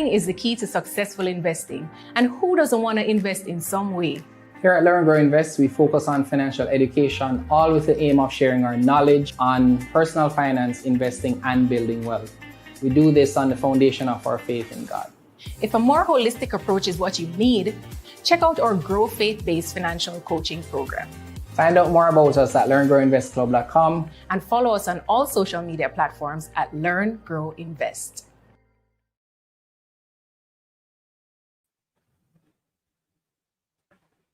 Learning is the key to successful investing. And who doesn't want to invest in some way? Here at L.E.A.R.N Invest, we focus on financial education, all with the aim of sharing our knowledge on personal finance, investing, and building wealth. We do this on the foundation of our faith in God. If a more holistic approach is what you need, check out our Grow Faith-based financial coaching program. Find out more about us at learngrowinvestclub.com and follow us on all social media platforms at Learn, Grow, Invest.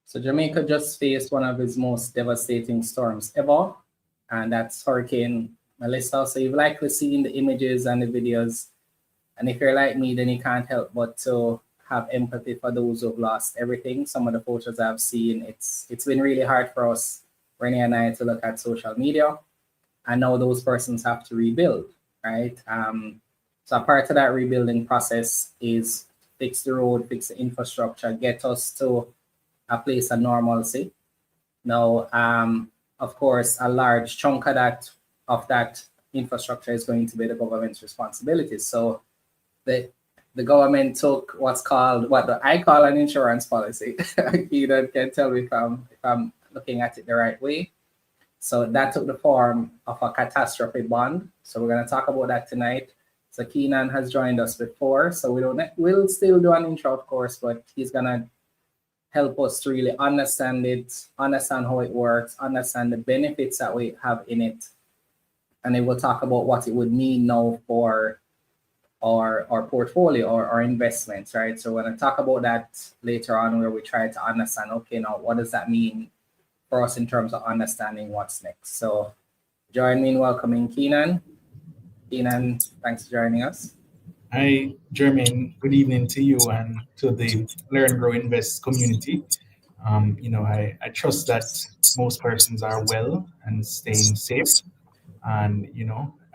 So Jamaica just faced one of its most devastating storms ever, and that's Hurricane Melissa. So you've likely seen the images and the videos. And if you're like me, then you can't help but to have empathy for those who've lost everything. Some of the photos I've seen, it's been really hard for us, Renee and I, to look at social media. And now those persons have to rebuild, right? So part of that rebuilding process is fix the road, fix the infrastructure, get us to a place of normalcy. Now, of course, a large chunk of that infrastructure is going to be the government's responsibility. So the government took what's called, I call an insurance policy. Keaton can tell me if I'm looking at it the right way. So that took the form of a catastrophe bond. So we're going to talk about that tonight. So Keenan has joined us before. So we'll still do an intro, of course, but he's going to help us to really understand it, understand how it works, understand the benefits that we have in it. And then we'll talk about what it would mean now for our portfolio or our investments, right? So we're going to talk about that later on, where we try to understand, okay, now what does that mean for us in terms of understanding what's next? So join me in welcoming Keenan. Keenan, thanks for joining us. Hi, Jermaine. Good evening to you and to the Learn, Grow, Invest community. I trust that most persons are well and staying safe. And,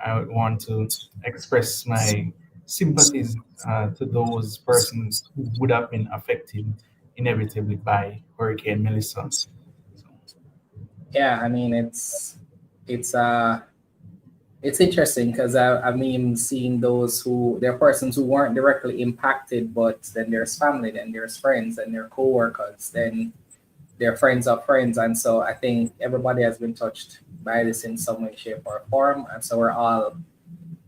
I want to express my sympathies to those persons who would have been affected inevitably by Hurricane Melissa. Yeah, I mean, it's interesting because I mean, seeing those there are persons who weren't directly impacted, but then there's family, then there's friends, and their co-workers, then they're friends of friends. And so I think everybody has been touched by this in some way, shape, or form. And so we're all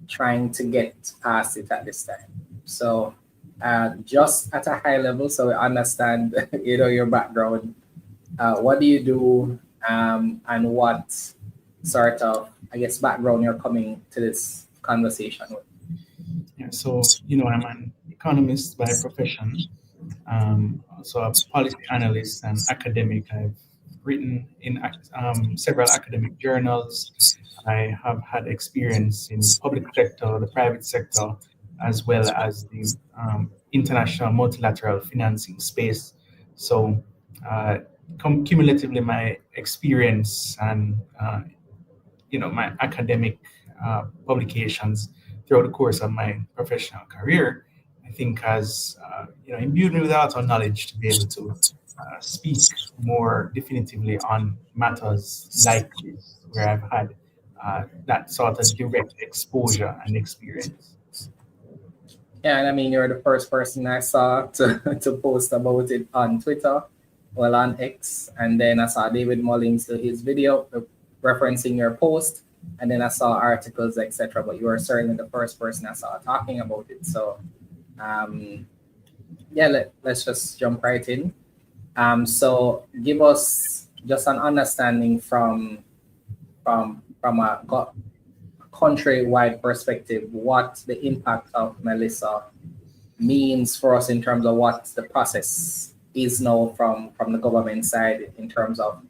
trying to get past it at this time. So just at a high level, so we understand, your background, what do you do, and what sort of, background you're coming to this conversation with? Yeah, so, I'm an economist by profession, so a policy analyst and academic. I've written in several academic journals. I have had experience in the public sector, the private sector, as well as the international multilateral financing space. So cumulatively, my experience and my academic publications throughout the course of my professional career, I think has imbued me with a lot of knowledge to be able to speak more definitively on matters like this, where I've had that sort of direct exposure and experience. Yeah, and I mean, you're the first person I saw to post about it on Twitter, well, on X, and then I saw David Mullins do his video referencing your post, and then I saw articles, etc. But you were certainly the first person I saw talking about it. So, let's just jump right in. So, give us just an understanding from a country-wide perspective, what the impact of Melissa means for us in terms of what the process is now from the government side in terms of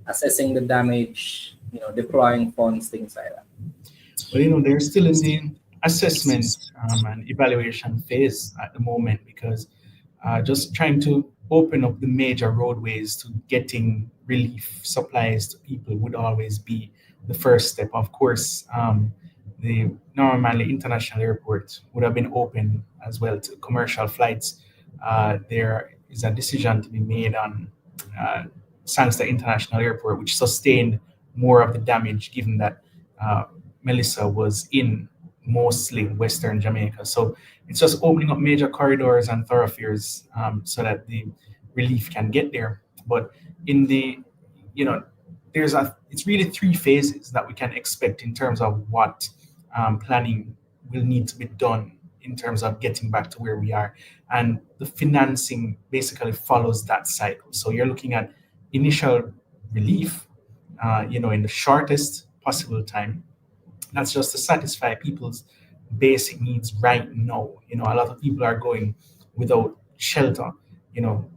assessing the damage, deploying funds, things like that. Well, they're still in the assessment and evaluation phase at the moment, because just trying to open up the major roadways to getting relief supplies to people would always be the first step. Of course, the Normalize International Airport would have been open as well to commercial flights. There is a decision to be made on Sangster International Airport, which sustained more of the damage, given that Melissa was in mostly Western Jamaica. So it's just opening up major corridors and thoroughfares so that the relief can get there. But in the, you know, it's really 3 phases that we can expect in terms of what planning will need to be done in terms of getting back to where we are. And the financing basically follows that cycle. So you're looking at initial relief, in the shortest possible time. That's just to satisfy people's basic needs right now. A lot of people are going without shelter,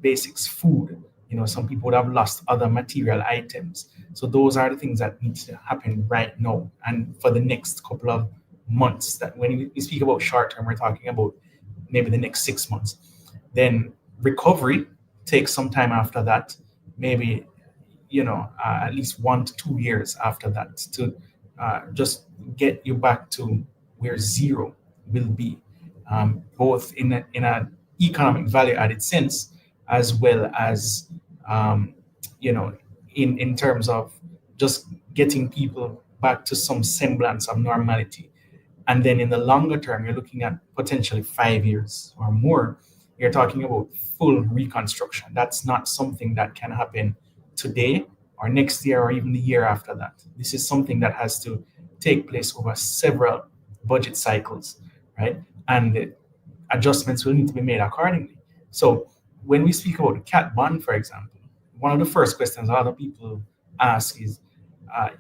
basics, food. Some people would have lost other material items. So those are the things that need to happen right now and for the next couple of months. That when we speak about short term, we're talking about maybe the next 6 months. Then recovery takes some time after that, maybe at least 1 to 2 years after that to just get you back to where zero will be, both in a economic value added sense, as well as in terms of just getting people back to some semblance of normality. And then in the longer term, you're looking at potentially 5 years or more. You're talking about full reconstruction. That's not something that can happen today or next year or even the year after that. This is something that has to take place over several budget cycles, right? And adjustments will need to be made accordingly. So when we speak about the cat bond, for example, one of the first questions a lot of people ask is,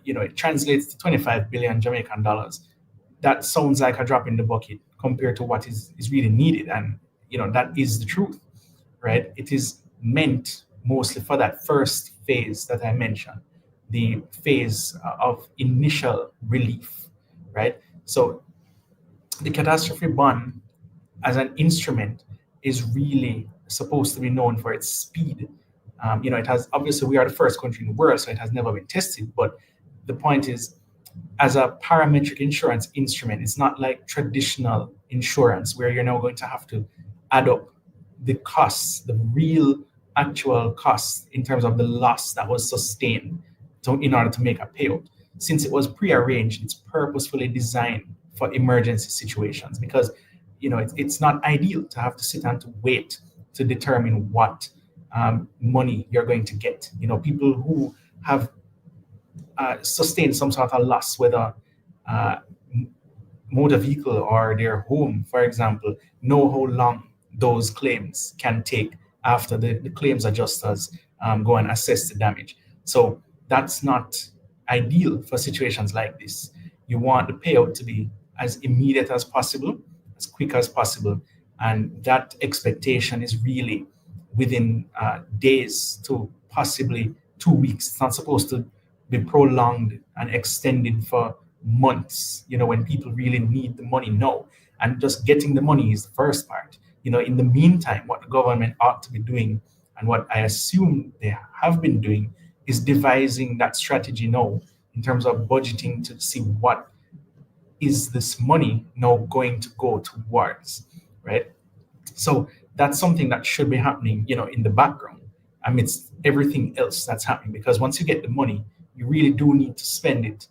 it translates to 25 billion Jamaican dollars. That sounds like a drop in the bucket compared to what is really needed. And, that is the truth, right? It is meant mostly for that first phase that I mentioned, the phase of initial relief, right? So the catastrophe bond as an instrument is really supposed to be known for its speed. It has, obviously we are the first country in the world, so it has never been tested, but the point is, as a parametric insurance instrument, it's not like traditional insurance where you're now going to have to add up the costs, the real actual costs in terms of the loss that was sustained in order to make a payout. Since it was prearranged, it's purposefully designed for emergency situations because, it's not ideal to have to sit and to wait to determine what money you're going to get. People who have sustained some sort of loss, whether motor vehicle or their home, for example, know how long those claims can take after the claims adjusters go and assess the damage. So that's not ideal for situations like this. You want the payout to be as immediate as possible, as quick as possible, and that expectation is really within days to possibly 2 weeks. It's not supposed to be prolonged and extended for months, when people really need the money now. And just getting the money is the first part. In the meantime, what the government ought to be doing, and what I assume they have been doing, is devising that strategy now in terms of budgeting to see what is this money now going to go towards, right? So that's something that should be happening, in the background amidst everything else that's happening. Because once you get the money, you really do need to spend it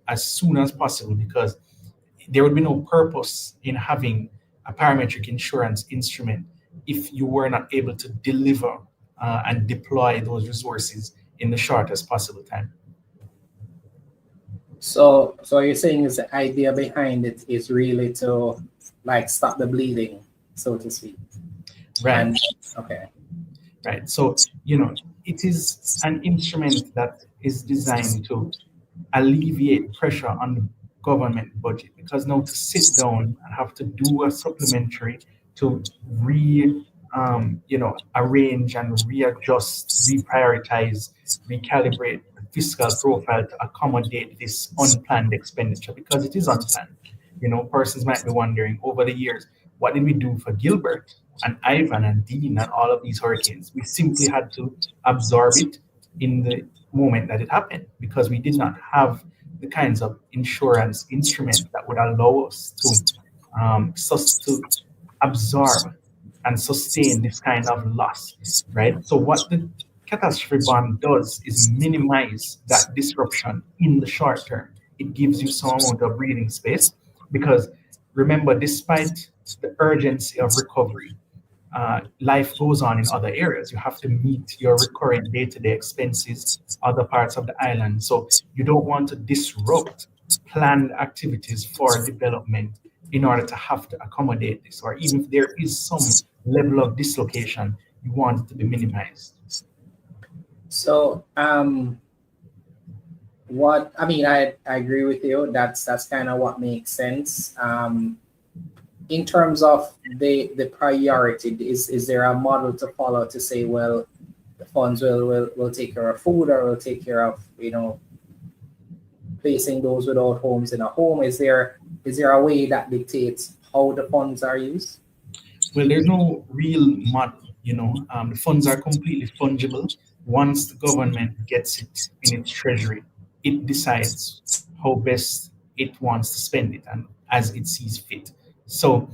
as soon as possible, because there would be no purpose in having a parametric insurance instrument if you were not able to deliver and deploy those resources in the shortest possible time. So you're saying is the idea behind it is really to stop the bleeding, so to speak. Right. Okay. Right. So, it is an instrument that is designed to alleviate pressure on the government budget, because now to sit down and have to do a supplementary to arrange and readjust, reprioritize, recalibrate the fiscal profile to accommodate this unplanned expenditure, because it is unplanned. Persons might be wondering over the years, what did we do for Gilbert and Ivan and Dean and all of these hurricanes? We simply had to absorb it in the moment that it happened, because we did not have the kinds of insurance instruments that would allow us to absorb and sustain this kind of loss, right? So what the catastrophe bond does is minimize that disruption in the short term. It gives you some amount of breathing space, because remember, despite the urgency of recovery, life goes on in other areas. You have to meet your recurrent day-to-day expenses, other parts of the island. So you don't want to disrupt planned activities for development in order to have to accommodate this, or even if there is some level of dislocation, you want it to be minimized. So what I mean, I agree with you. That's kind of what makes sense. In terms of the priority, is there a model to follow to say, well, the funds will take care of food, or will take care of, placing those without homes in a home? Is there a way that dictates how the funds are used? Well, there's no real model. The funds are completely fungible. Once the government gets it in its treasury, it decides how best it wants to spend it and as it sees fit. So,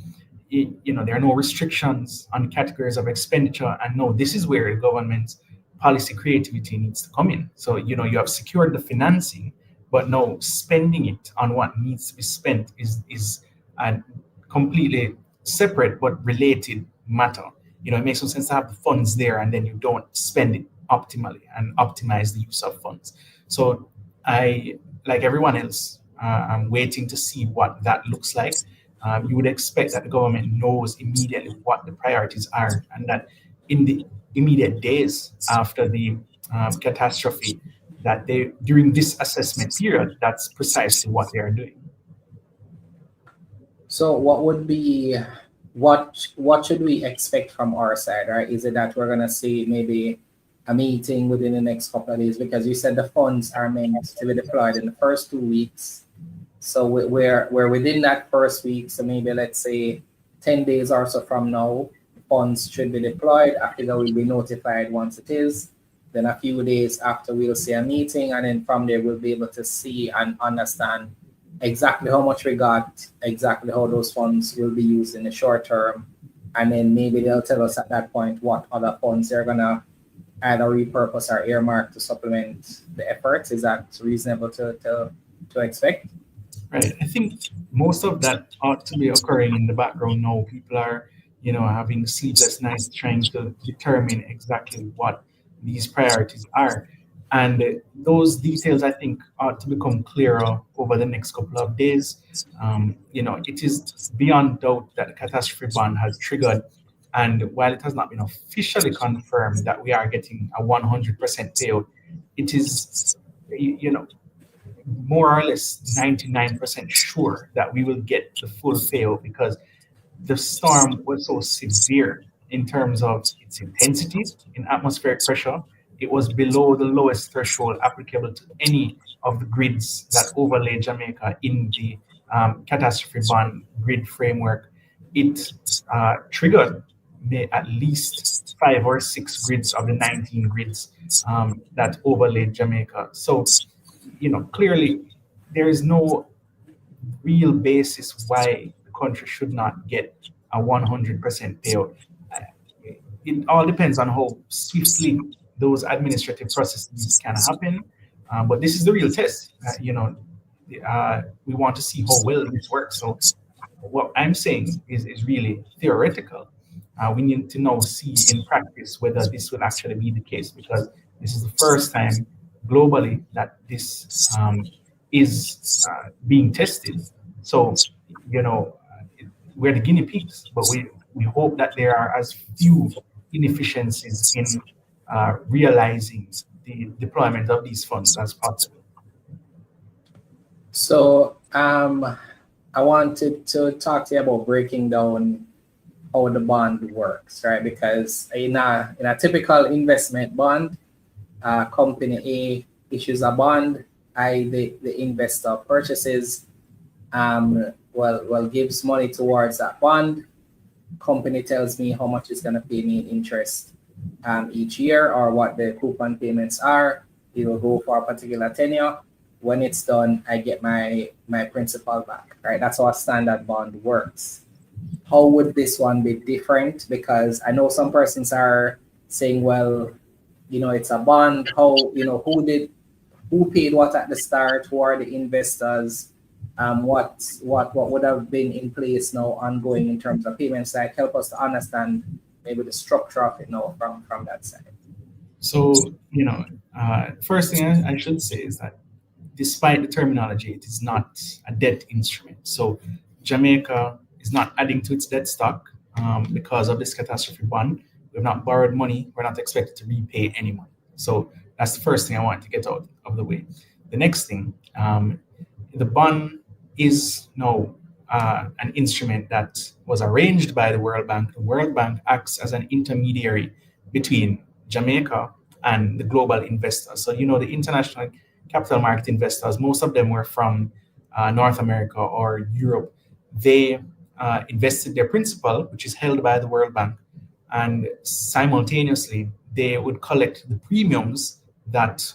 there are no restrictions on categories of expenditure. And no, this is where the government's policy creativity needs to come in. So, you have secured the financing, but no, spending it on what needs to be spent is a completely separate but related matter. It makes no sense to have the funds there and then you don't spend it optimally and optimize the use of funds. So I, like everyone else, I'm waiting to see what that looks like. You would expect that the government knows immediately what the priorities are, and that in the immediate days after the catastrophe, that they during this assessment period, that's precisely what they are doing. So what should we expect from our side, right? Is it that we're gonna see maybe a meeting within the next couple of days? Because you said the funds are meant to be deployed in the first 2 weeks. So we're within that first week. So maybe let's say 10 days or so from now, funds should be deployed. After that, we'll be notified once it is. Then a few days after, we'll see a meeting, and then from there we'll be able to see and understand exactly how much we got, exactly how those funds will be used in the short term. And then maybe they'll tell us at that point what other funds they're gonna either repurpose or earmark to supplement the efforts. Is that reasonable to expect? Right. I think most of that ought to be occurring in the background now. People are, having sleepless nights trying to determine exactly what these priorities are. And those details, I think, ought to become clearer over the next couple of days. It is beyond doubt that the catastrophe bond has triggered. And while it has not been officially confirmed that we are getting a 100% payout, it is, more or less 99% sure that we will get the full payout, because the storm was so severe in terms of its intensity in atmospheric pressure. It was below the lowest threshold applicable to any of the grids that overlay Jamaica in the catastrophe bond grid framework. It triggered at least 5 or 6 grids of the 19 grids that overlaid Jamaica. So, clearly there is no real basis why the country should not get a 100% payout. Uh, It all depends on how swiftly those administrative processes can happen. But this is the real test. We want to see how well this works. So what I'm saying is really theoretical. We need to now see in practice whether this will actually be the case, because this is the first time globally that this is being tested. So, we're the guinea pigs, but we hope that there are as few inefficiencies in realizing the deployment of these funds as possible. So I wanted to talk to you about breaking down how the bond works, right? Because in a typical investment bond, company A issues a bond, the investor purchases, gives money towards that bond. Company tells me how much it's going to pay me in interest each year, or what the coupon payments are. It will go for a particular tenure. When it's done, I get my principal back, right? That's how a standard bond works. How would this one be different? Because I know some persons are saying, well, it's a bond. How, who paid what at the start? Who are the investors? what would have been in place now ongoing in terms of payments, like help us to understand maybe the structure of it now from that side. So, first thing I should say is that despite the terminology, it is not a debt instrument. So Jamaica is not adding to its debt stock because of this catastrophe bond. We've not borrowed money. We're not expected to repay any money. So that's the first thing I want to get out of the way. The next thing, the bond is now an instrument that was arranged by the World Bank. The World Bank acts as an intermediary between Jamaica and the global investors. So, the international capital market investors, most of them were from North America or Europe. They invested their principal, which is held by the World Bank, and simultaneously they would collect the premiums that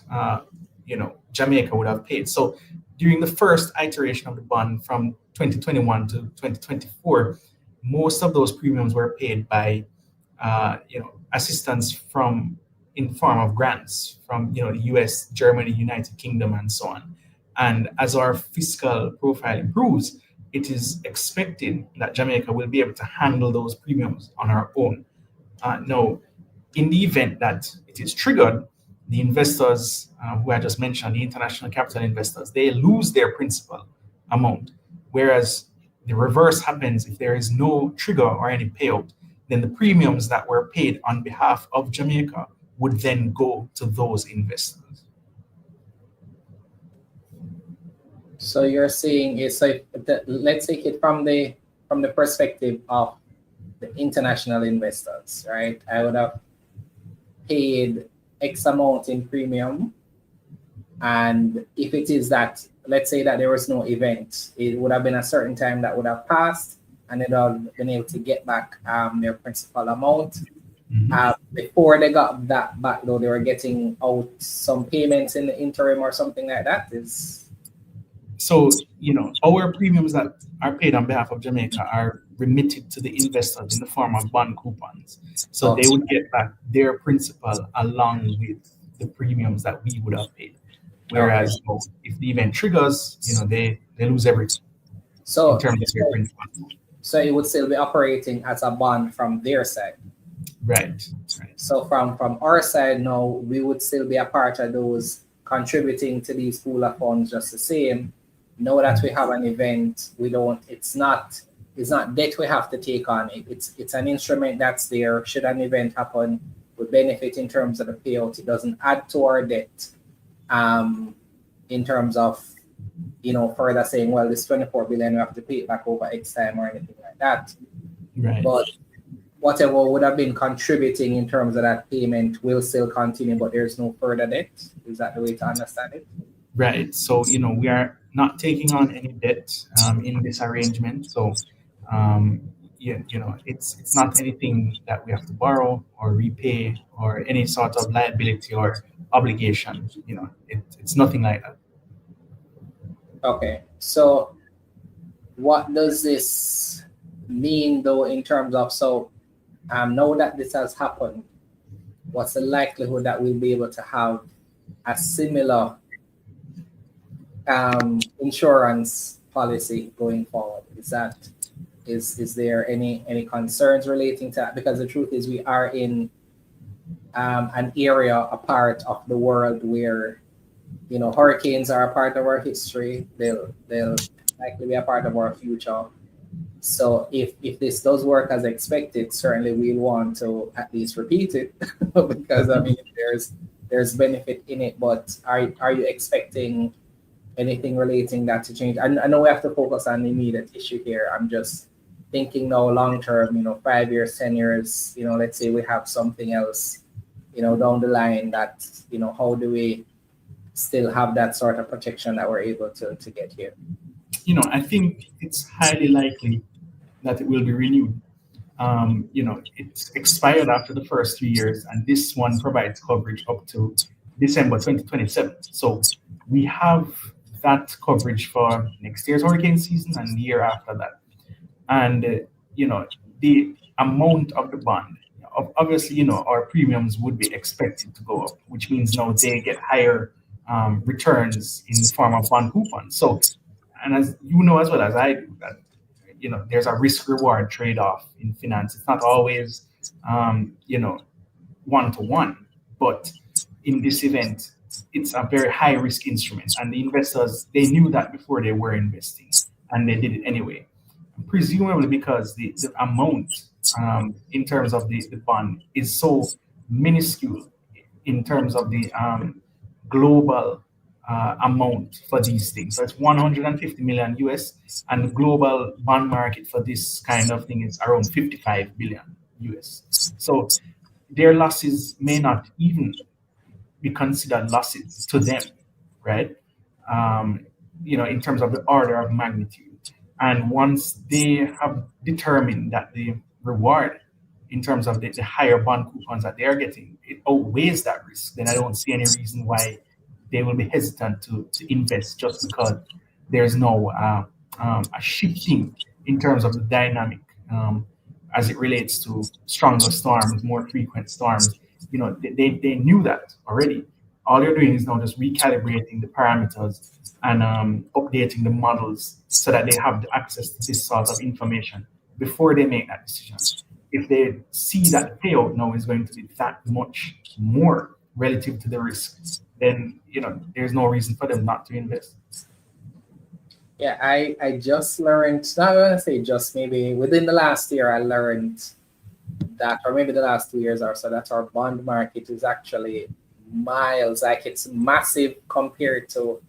Jamaica would have paid. So during the first iteration of the bond from 2021 to 2024, most of those premiums were paid by assistance in form of grants from the US, Germany, United Kingdom, and so on. And as our fiscal profile improves, it is expected that Jamaica will be able to handle those premiums on our own. Now, in the event that it is triggered, the investors who I just mentioned, the international capital investors, they lose their principal amount. Whereas the reverse happens if there is no trigger or any payout, then the premiums that were paid on behalf of Jamaica would then go to those investors. So you're saying it's like let's take it from the perspective of the international investors, right? I would have paid X amount in premium, and if it is that, let's say that there was no event, it would have been a certain time that would have passed, and they'd have been able to get back their principal amount. Before they got that back, though, they were getting out some payments in the interim or something like that. So, our premiums that are paid on behalf of Jamaica are remitted to the investors in the form of bond coupons. So they would get back their principal along with the premiums that we would have paid. Whereas if the event triggers, they lose everything in terms of their principal. So it would still be operating as a bond from their side. Right. So from our side now, we would still be a part of those contributing to these pool of funds just the same. Know that we have an event, it's not debt we have to take on. It's an instrument that's there. Should an event happen, would benefit in terms of the payout. It doesn't add to our debt in terms of further saying, well, this 24 billion we have to pay it back over X time or anything like that. Right. But whatever would have been contributing in terms of that payment will still continue, but there's no further debt. Is that the way to understand it? Right. So, we are not taking on any debt in this arrangement. So, it's not anything that we have to borrow or repay or any sort of liability or obligation. It's nothing like that. Okay. So what does this mean, though, in terms of, now that this has happened, what's the likelihood that we'll be able to have a similar insurance policy going forward? Is there any concerns relating to that? Because the truth is we are in an area, a part of the world where hurricanes are a part of our history. They'll likely be a part of our future. So if this does work as expected, certainly we'll want to at least repeat it because there's benefit in it. But are you expecting anything relating that to change? I know we have to focus on the immediate issue here. I'm just thinking now long term, 5 years, 10 years, let's say we have something else, down the line that, how do we still have that sort of protection that we're able to get here? I think it's highly likely that it will be renewed. It's expired after the first 3 years, and this one provides coverage up to December 2027. So we have that coverage for next year's hurricane season and the year after that. And, the amount of the bond, obviously, our premiums would be expected to go up, which means now they get higher returns in the form of bond coupons. So and as you know as well as I do, that there's a risk reward trade off in finance. It's not always one to one, but in this event, it's a very high risk instrument, and the investors, they knew that before they were investing, and they did it anyway, presumably because the amount in terms of the bond is so minuscule in terms of the global amount for these things. So it's 150 million US, and the global bond market for this kind of thing is around 55 billion US. So their losses may not even be considered losses to them, right? In terms of the order of magnitude. And once they have determined that the reward in terms of the higher bond coupons that they are getting, it outweighs that risk, then I don't see any reason why they will be hesitant to invest just because there's no a shifting in terms of the dynamic as it relates to stronger storms, more frequent storms. They knew that already. All they're doing is now just recalibrating the parameters and updating the models so that they have the access to this sort of information before they make that decision. If they see that the payout now is going to be that much more relative to the risk, then there's no reason for them not to invest. Yeah, I just learned, not going to say just, maybe within the last year, I learned that, or maybe the last 2 years or so, that our bond market is actually miles, like it's massive compared to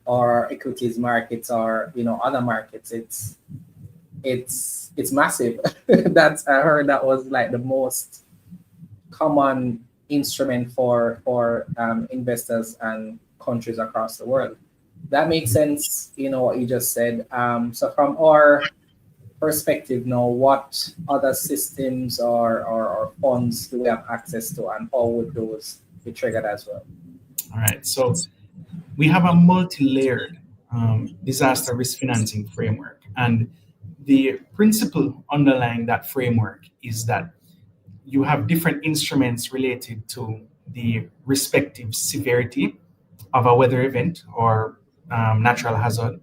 our equities markets or other markets. It's massive. That's, I heard that was like the most common instrument for investors and countries across the world. That makes sense, what you just said. So from our perspective now, what other systems or funds do we have access to, and how would those be triggered as well? All right, so we have a multi-layered disaster risk financing framework, and the principle underlying that framework is that you have different instruments related to the respective severity of a weather event or natural hazard,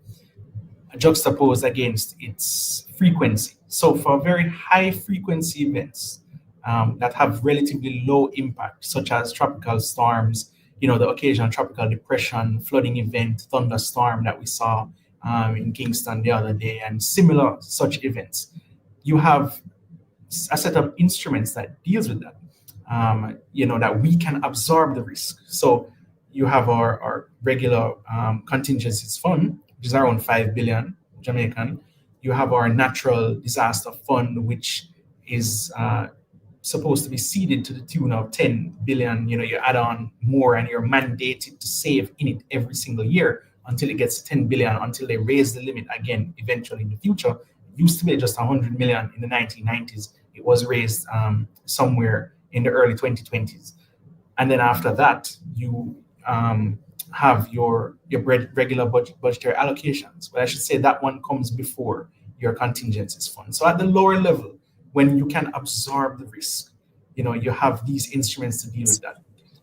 juxtaposed against its frequency. So for very high frequency events that have relatively low impact, such as tropical storms, the occasional tropical depression, flooding event, thunderstorm that we saw in Kingston the other day, and similar such events, you have a set of instruments that deals with that, that we can absorb the risk. So you have our regular contingencies fund, which is around 5 billion Jamaican. You have our natural disaster fund, which is supposed to be seeded to the tune of 10 billion. You add on more and you're mandated to save in it every single year until it gets to 10 billion, until they raise the limit again eventually in the future. It used to be just 100 million in the 1990s. It was raised somewhere in the early 2020s. And then after that, you have your regular budgetary allocations. But I should say that one comes before your contingencies fund. So at the lower level, when you can absorb the risk, you have these instruments to deal with that.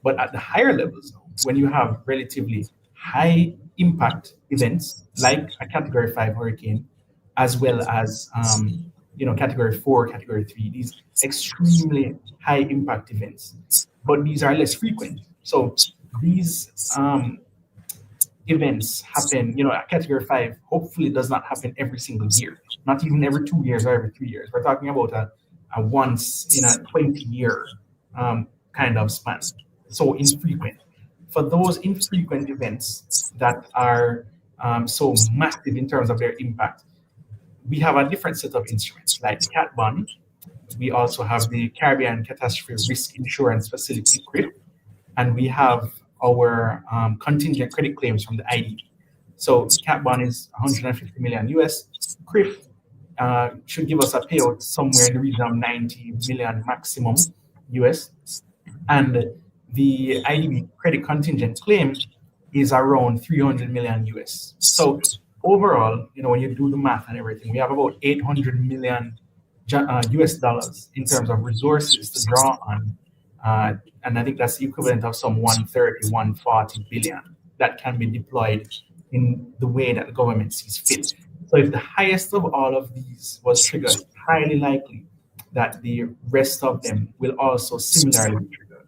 But at the higher levels, when you have relatively high impact events like a Category 5 hurricane, as well as Category 4, Category 3, these extremely high impact events, but these are less frequent. So these events happen, a Category 5 hopefully does not happen every single year, not even every 2 years or every 3 years. We're talking about a once in a 20-year kind of span. So infrequent. For those infrequent events that are so massive in terms of their impact, we have a different set of instruments like the CAT bond. We also have the Caribbean Catastrophe Risk Insurance Facility, CRIF, and we have our contingent credit claims from the IDB. So CAT bond is 150 million US. CRIF should give us a payout somewhere in the region of 90 million maximum US. And the IDB credit contingent claim is around 300 million US. So overall, when you do the math and everything, we have about 800 million US dollars in terms of resources to draw on. And I think that's the equivalent of some 130, 140 billion that can be deployed in the way that the government sees fit. So if the highest of all of these was triggered, it's highly likely that the rest of them will also similarly be triggered.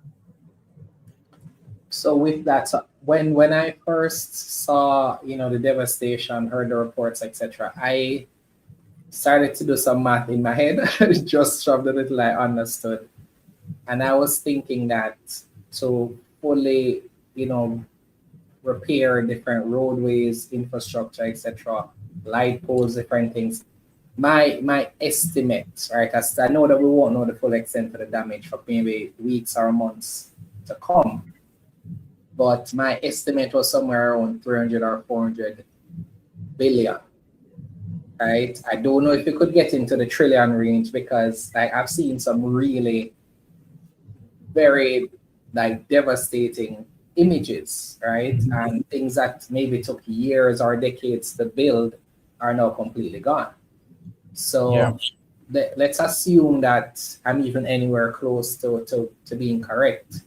So with that, so when I first saw, the devastation, heard the reports, etc., I started to do some math in my head, just from the little I understood. And I was thinking that to fully, repair different roadways, infrastructure, etc., light poles, different things, my estimate, right? As I know that we won't know the full extent of the damage for maybe weeks or months to come, but my estimate was somewhere around 300 or 400 billion, right? I don't know if you could get into the trillion range, because I've seen some really very devastating images, right? And things that maybe took years or decades to build are now completely gone. Yeah. So let's assume that I'm even anywhere close to being correct.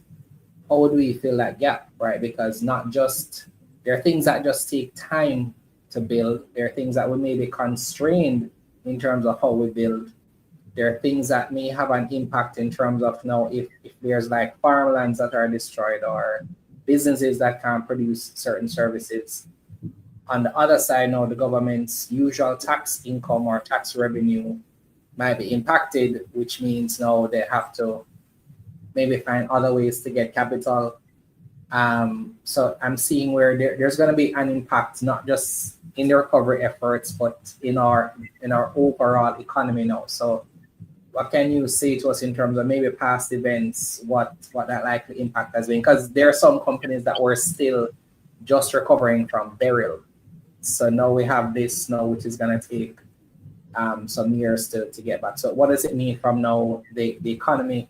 How do we fill that gap, right? Because there are things that just take time to build. There are things that we may be constrained in terms of how we build. There are things that may have an impact in terms of now if there's farmlands that are destroyed or businesses that can't produce certain services. On the other side now, the government's usual tax income or tax revenue might be impacted, which means now they have to maybe find other ways to get capital. So I'm seeing where there's going to be an impact, not just in the recovery efforts, but in our overall economy now. So what can you say to us in terms of maybe past events, what that likely impact has been? Because there are some companies that were still just recovering from burial. So now we have this now, which is going to take some years to get back. So what does it mean from now, the economy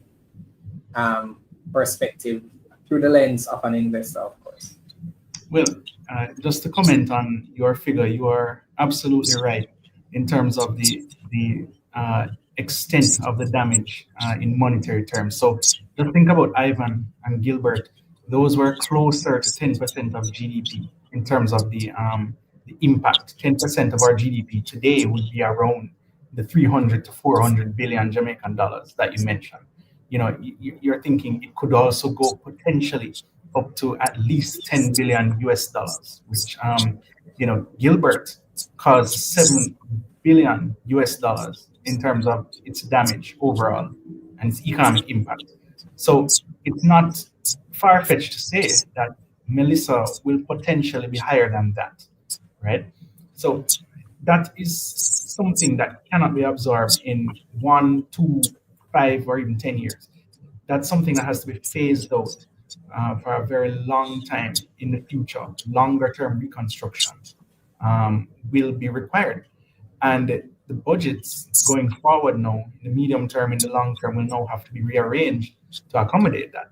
perspective, through the lens of an investor, of course? Well, just to comment on your figure, you are absolutely right in terms of the extent of the damage in monetary terms. So just think about Ivan and Gilbert; those were closer to 10% of GDP in terms of the impact. 10% of our GDP today would be around the 300 to 400 billion Jamaican dollars that you mentioned. You're thinking it could also go potentially up to at least 10 billion US dollars, which, Gilbert caused 7 billion US dollars in terms of its damage overall and its economic impact. So it's not far fetched to say that Melissa will potentially be higher than that, right? So that is something that cannot be absorbed in 1, 2, 5, or even 10 years. That's something that has to be phased out for a very long time in the future. Longer term reconstruction will be required. And the budgets going forward now, in the medium term, in the long term, will now have to be rearranged to accommodate that.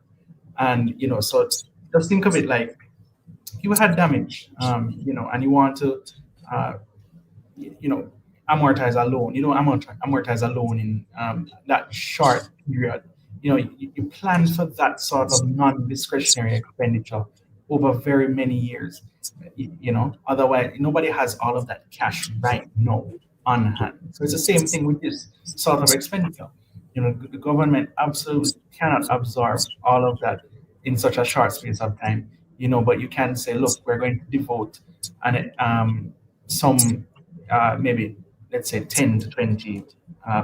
And, so just think of it like you had damage, and you want to, uh, amortize a loan. You don't amortize a loan in that short period. You plan for that sort of non-discretionary expenditure over very many years. Otherwise nobody has all of that cash right now on hand. So it's the same thing with this sort of expenditure. The government absolutely cannot absorb all of that in such a short space of time. But you can say, look, we're going to devote some maybe, let's say, 10 to 20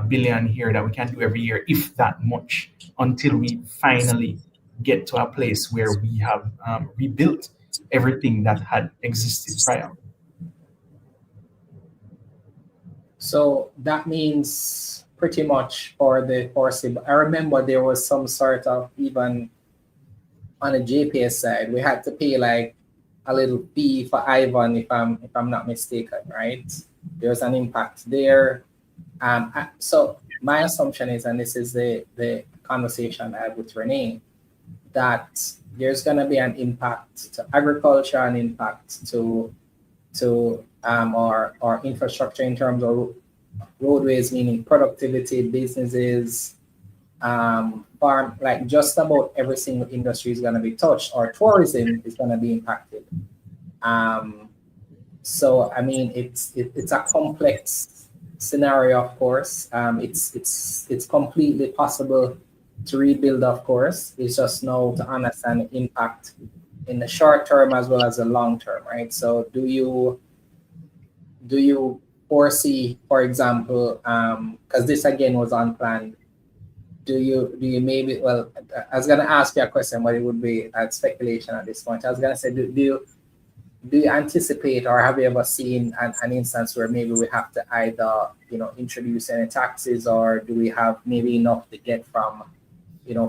billion here that we can do every year, if that much, until we finally get to a place where we have rebuilt everything that had existed prior. So that means pretty much for the foreseeable. I remember there was some sort of, even on the JPS side, we had to pay a little fee for Ivan, if I'm not mistaken, right? There's an impact there. So my assumption is, and this is the conversation I had with Renee, that there's going to be an impact to agriculture, an impact to our infrastructure in terms of roadways, meaning productivity, businesses, farm, just about every single industry is going to be touched, or tourism is going to be impacted. So I mean, it's a complex scenario, of course. It's completely possible to rebuild, of course. It's just now to understand the impact in the short term as well as the long term, right? So do you foresee, for example, because this again was unplanned, do you maybe, well, I was gonna ask you a question, but it would be a speculation at this point. I was gonna say, do you anticipate, or have you ever seen an instance where maybe we have to either, introduce any taxes, or do we have maybe enough to get from,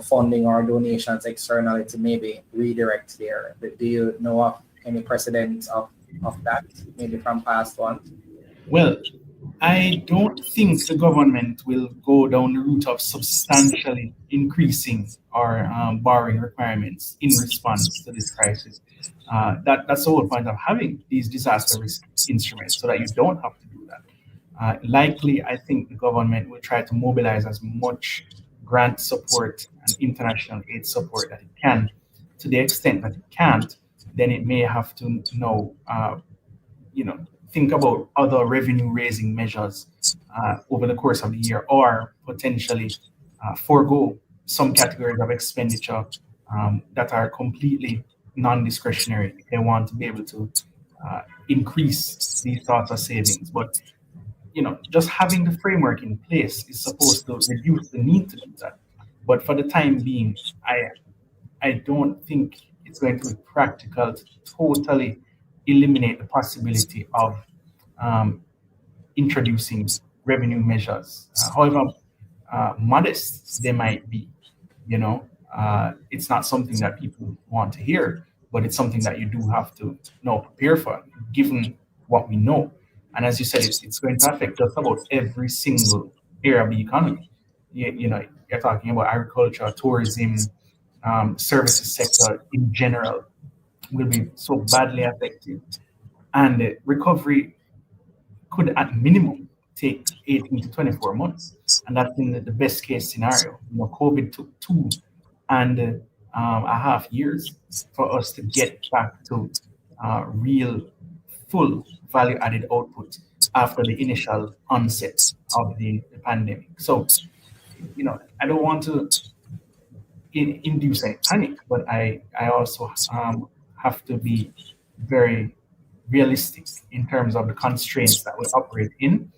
funding or donations externally to maybe redirect there? Do you know of any precedents of that, maybe from past ones? Well, I don't think the government will go down the route of substantially increasing our borrowing requirements in response to this crisis. That's the whole point of having these disaster risk instruments, so that you don't have to do that. Likely, I think the government will try to mobilize as much grant support and international aid support that it can. To the extent that it can't, then it may have to you know, think about other revenue raising measures over the course of the year, or potentially forego some categories of expenditure that are completely non-discretionary if they want to be able to increase these sorts of savings. But just having the framework in place is supposed to reduce the need to do that. But for the time being, I don't think it's going to be practical to totally eliminate the possibility of um, introducing revenue measures. However modest they might be, it's not something that people want to hear, but it's something that you do have to prepare for, given what we know. And as you said, it's going to affect just about every single area of the economy. You're talking about agriculture, tourism, services sector in general will be so badly affected. And recovery could, at minimum, take 18 to 24 months. And that's in the best case scenario. COVID took 2.5 years for us to get back to real, full value added output after the initial onset of the pandemic. So, I don't want to induce any panic, but I also have to be very realistic in terms of the constraints that we operate in,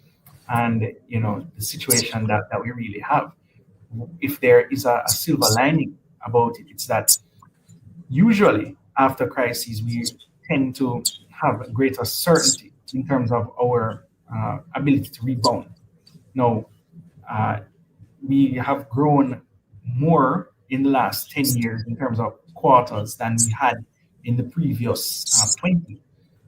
and the situation that we really have. If there is a silver lining about it, it's that usually after crises we tend to have a greater certainty in terms of our ability to rebound. Now, uh, we have grown more in the last 10 years in terms of quarters than we had in the previous 20.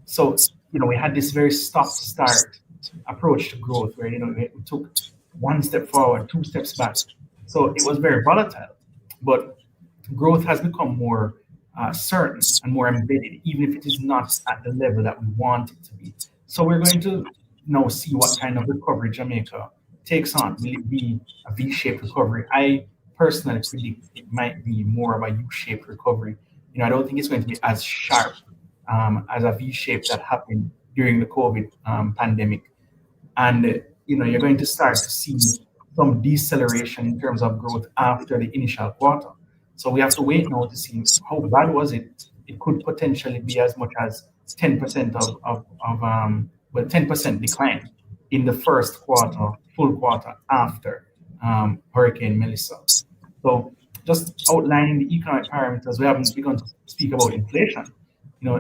So, we had this very stop-start approach to growth where, we took one step forward, two steps back. So it was very volatile, but growth has become more certain and more embedded, even if it is not at the level that we want it to be. So we're going to now see what kind of recovery Jamaica takes on. Will it be a V-shaped recovery? I personally predict it might be more of a U-shaped recovery. I don't think it's going to be as sharp as a V-shape that happened during the COVID pandemic. And you're going to start to see some deceleration in terms of growth after the initial quarter. So we have to wait now to see how bad was it. It could potentially be as much as 10% well, 10% decline in the first quarter, full quarter after Hurricane Melissa. So just outlining the economic parameters, we haven't begun to speak about inflation.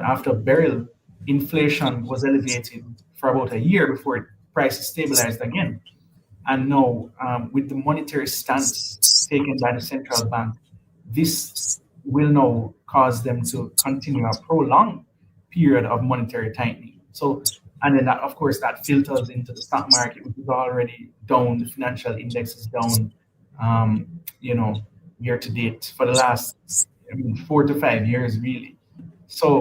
After Beryl, inflation was elevated for about a year before prices stabilized again. And now, with the monetary stance taken by the central bank, this will now cause them to continue a prolonged period of monetary tightening. So, and then that, of course, that filters into the stock market, which is already down. The financial index is down, you know, year to date for the last 4 to 5 years, really. So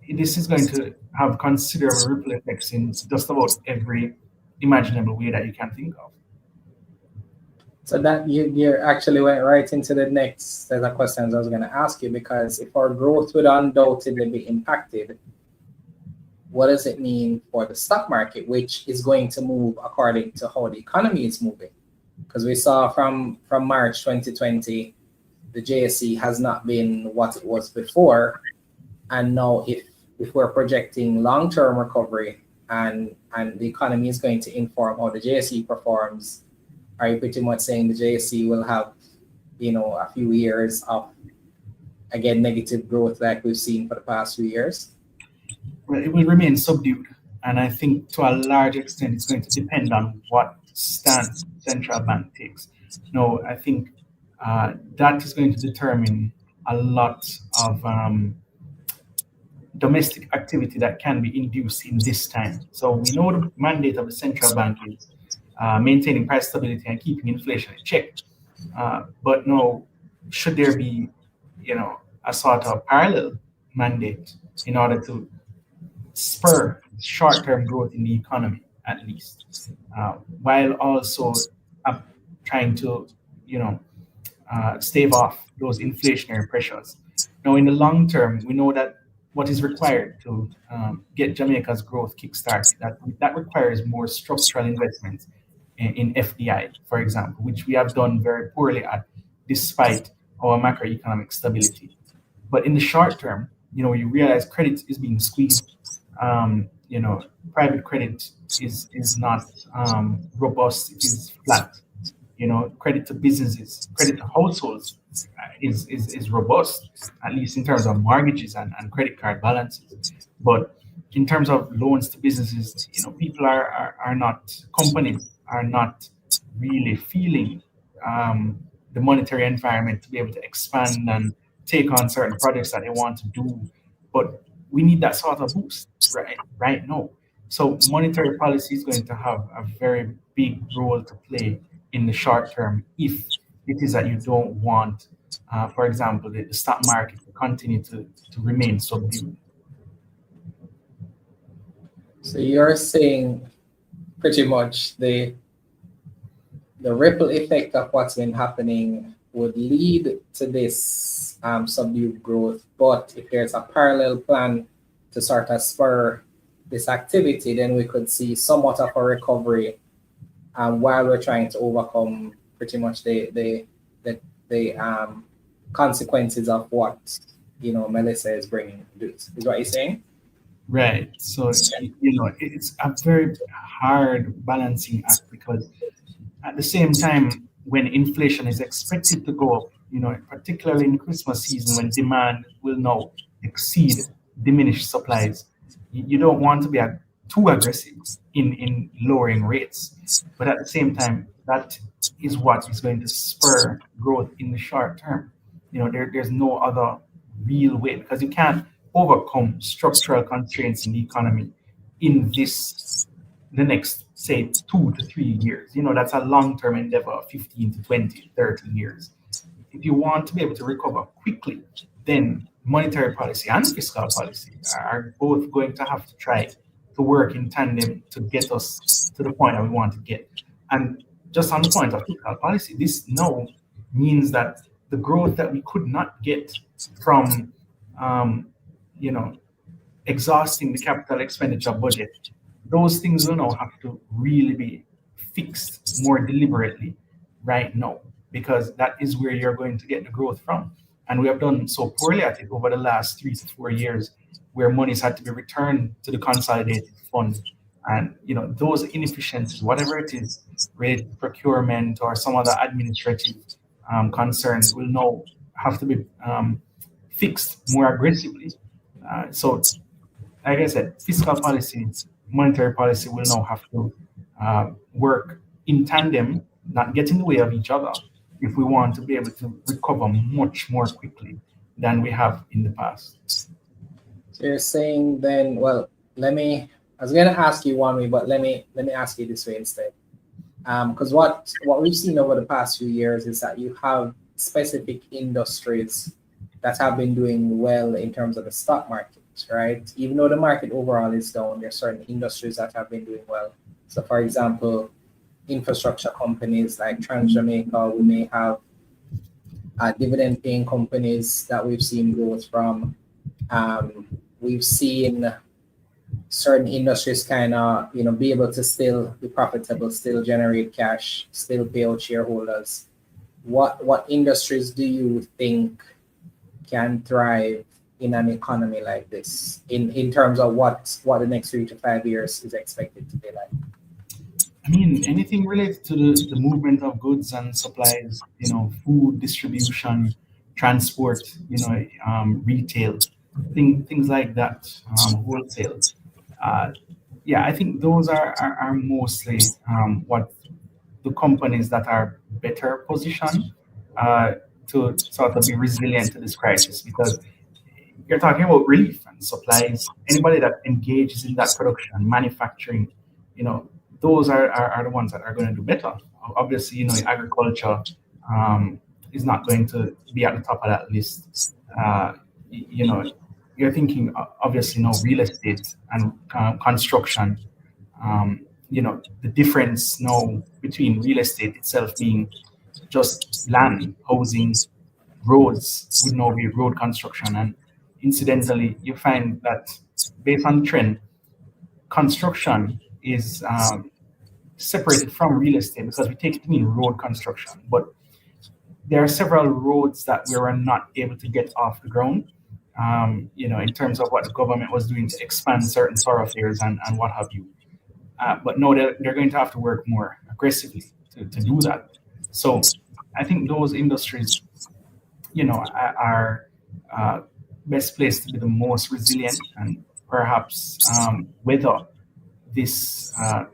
this is going to have considerable ripple effects in just about every imaginable way that you can think of. So that you actually went right into the next set of questions I was going to ask you, because if our growth would undoubtedly be impacted, what does it mean for the stock market, which is going to move according to how the economy is moving? Because we saw from March 2020, the JSE has not been what it was before. And now if we're projecting long-term recovery and the economy is going to inform how the JSE performs, are you pretty much saying the JSE will have, a few years of, again, negative growth like we've seen for the past few years? Well, it will remain subdued. And I think to a large extent, it's going to depend on what stance the central bank takes. No, I think that is going to determine a lot of domestic activity that can be induced in this time. So we know the mandate of the central bank is maintaining price stability and keeping inflation in check. But no, should there be, a sort of parallel mandate in order to spur short-term growth in the economy, at least, while also trying to, stave off those inflationary pressures. Now, in the long term, we know that what is required to get Jamaica's growth kickstarted, that requires more structural investments in FDI, for example, which we have done very poorly at, despite our macroeconomic stability. But in the short term, you realize credit is being squeezed. Private credit is not robust; it is flat. Credit to businesses, credit to households is robust, at least in terms of mortgages and credit card balances. But in terms of loans to businesses, people are not, companies are not really feeling the monetary environment to be able to expand and take on certain projects that they want to do. But we need that sort of boost right now. So monetary policy is going to have a very big role to play in the short term if it is that you don't want, for example, the stock market to continue to remain subdued. So you're saying pretty much the ripple effect of what's been happening would lead to this subdued growth, but if there's a parallel plan to sort of spur this activity, then we could see somewhat of a recovery while we're trying to overcome pretty much the consequences of what Melissa is bringing. Is what you're saying? Right. So it's a very hard balancing act, because at the same time, when inflation is expected to go up, particularly in Christmas season when demand will now exceed diminished supplies, you don't want to be too aggressive in lowering rates. But at the same time, that is what is going to spur growth in the short term. There's no other real way, because you can't overcome structural constraints in the economy in the next, say, 2 to 3 years. That's a long-term endeavor, 15 to 20, 30 years. If you want to be able to recover quickly, then monetary policy and fiscal policy are both going to have to try to work in tandem to get us to the point that we want to get. And just on the point of fiscal policy, this now means that the growth that we could not get from, exhausting the capital expenditure budget, those things will now have to really be fixed more deliberately right now, because that is where you're going to get the growth from. And we have done so poorly at it over the last 3 to 4 years, where monies had to be returned to the consolidated fund. And those inefficiencies, whatever it is, related to procurement or some other administrative concerns, will now have to be fixed more aggressively. So, like I said, fiscal policy, monetary policy will now have to work in tandem, not get in the way of each other, if we want to be able to recover much more quickly than we have in the past. So you're saying then, well, I was going to ask you one way, but let me ask you this way instead. Because what we've seen over the past few years is that you have specific industries that have been doing well in terms of the stock market, right? Even though the market overall is down, there are certain industries that have been doing well. So, for example, infrastructure companies like Jamaica, we may have dividend-paying companies that we've seen growth from. We've seen certain industries kind of, be able to still be profitable, still generate cash, still pay out shareholders. What industries do you think can thrive in an economy like this, in terms of what the next 3 to 5 years is expected to be like? I mean, anything related to the movement of goods and supplies, food distribution, transport, retail, things like that, wholesale. Uh, yeah, I think those are mostly what the companies that are better positioned uh, to sort of be resilient to this crisis, because you're talking about relief and supplies. Anybody that engages in that production, manufacturing, you know, those are the ones that are going to do better. Obviously, agriculture is not going to be at the top of that list. Uh, you know, you're thinking obviously, real estate and construction. The difference now between real estate itself being just land, housing, roads would now be road construction. And incidentally, you find that based on the trend, construction is separated from real estate because we take it to mean road construction. But there are several roads that we were not able to get off the ground, in terms of what the government was doing to expand certain thoroughfares and what have you. But no, they're going to have to work more aggressively to do that. So I think those industries, are best placed to be the most resilient and perhaps weather this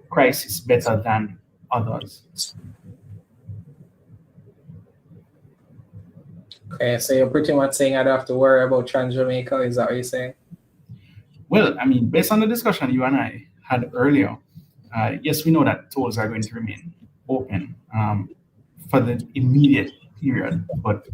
crisis better than others. Okay, so you're pretty much saying I don't have to worry about Trans Jamaica. Is that what you're saying? Well, I mean, based on the discussion you and I had earlier, yes, we know that tolls are going to remain open for the immediate period, but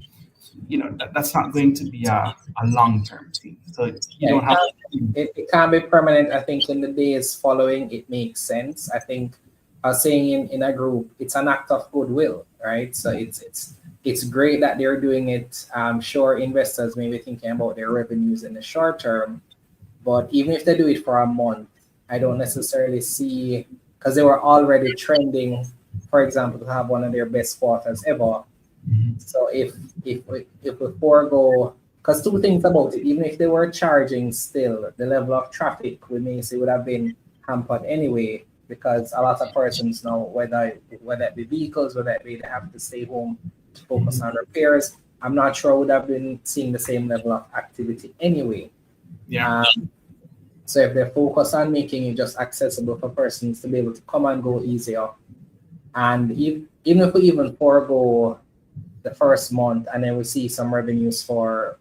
that's not going to be a long-term thing. So you don't have it can't be permanent. I think in the days following, it makes sense. I think I was saying in a group, it's an act of goodwill, right? So it's great that they're doing it. Sure, investors may be thinking about their revenues in the short term, but even if they do it for a month, I don't necessarily see, because they were already trending, for example, to have one of their best quarters ever. So if we forego, because two things about it, even if they were charging still, the level of traffic we may say would have been hampered anyway, because a lot of persons now, whether it be vehicles, whether it be they have to stay home to focus on repairs, I'm not sure would have been seeing the same level of activity anyway. Yeah. So if they focus on making it just accessible for persons to be able to come and go easier, and even if we even forego the first month, and then we see some revenues for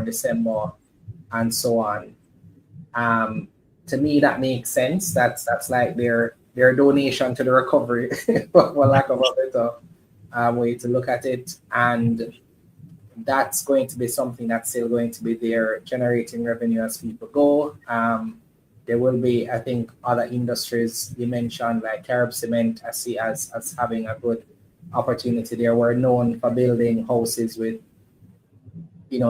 December and so on. To me, that makes sense. That's like their donation to the recovery, for lack of a better way to look at it. And that's going to be something that's still going to be there, generating revenue as people go. There will be, I think, other industries you mentioned, like Carib Cement, I see as having a good opportunity there. We're known for building houses with,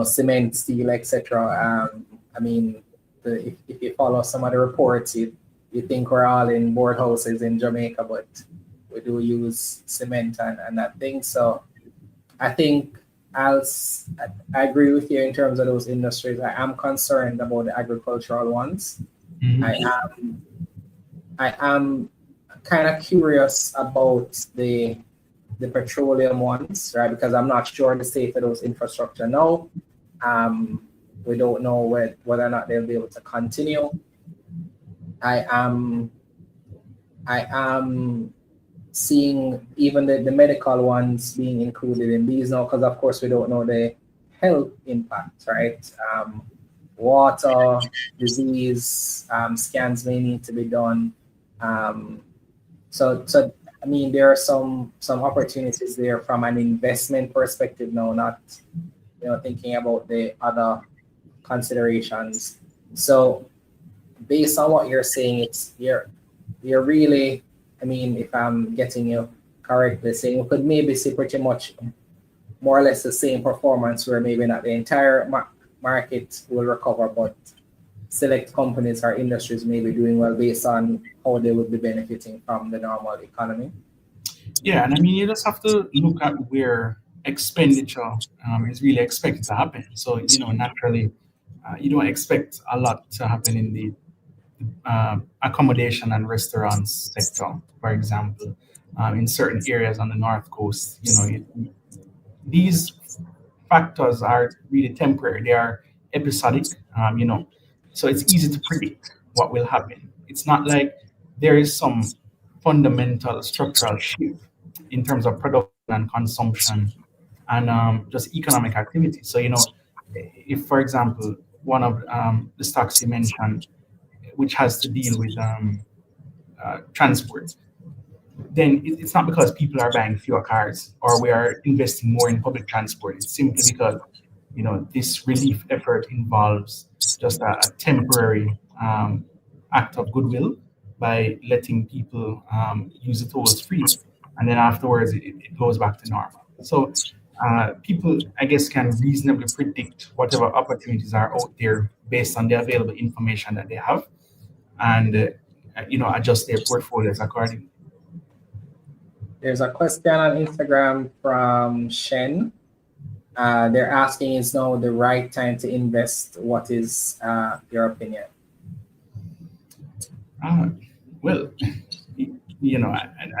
cement, steel, etc. I mean, if you follow some of the reports, you think we're all in board houses in Jamaica, but we do use cement and that thing. So I think I agree with you in terms of those industries. I am concerned about the agricultural ones. Mm-hmm. I am kind of curious about the petroleum ones, right? Because I'm not sure the state of those infrastructure now. We don't know whether or not they'll be able to continue. I am seeing even the medical ones being included in these now, because of course we don't know the health impact, right? Water, disease, scans may need to be done. So I mean, there are some opportunities there from an investment perspective now, not thinking about the other considerations. So based on what you're saying, it's you're really, I mean, if I'm getting you correctly, saying we could maybe see pretty much more or less the same performance, where maybe not the entire market will recover, but select companies or industries may be doing well based on how they would be benefiting from the normal economy. Yeah, and I mean, you just have to look at where expenditure is really expected to happen. So, naturally, you don't expect a lot to happen in the accommodation and restaurants sector, for example, in certain areas on the North Coast. These factors are really temporary. They are episodic, so it's easy to predict what will happen. It's not like there is some fundamental structural shift in terms of production and consumption and just economic activity. So, if, for example, one of the stocks you mentioned, which has to deal with transport, then it's not because people are buying fewer cars or we are investing more in public transport. It's simply because this relief effort involves just a temporary act of goodwill by letting people use the tolls free, and then afterwards it goes back to normal. So people, I guess, can reasonably predict whatever opportunities are out there based on the available information that they have, and adjust their portfolios accordingly. There's a question on Instagram from Shen. They're asking, is now the right time to invest? What is your opinion? Well,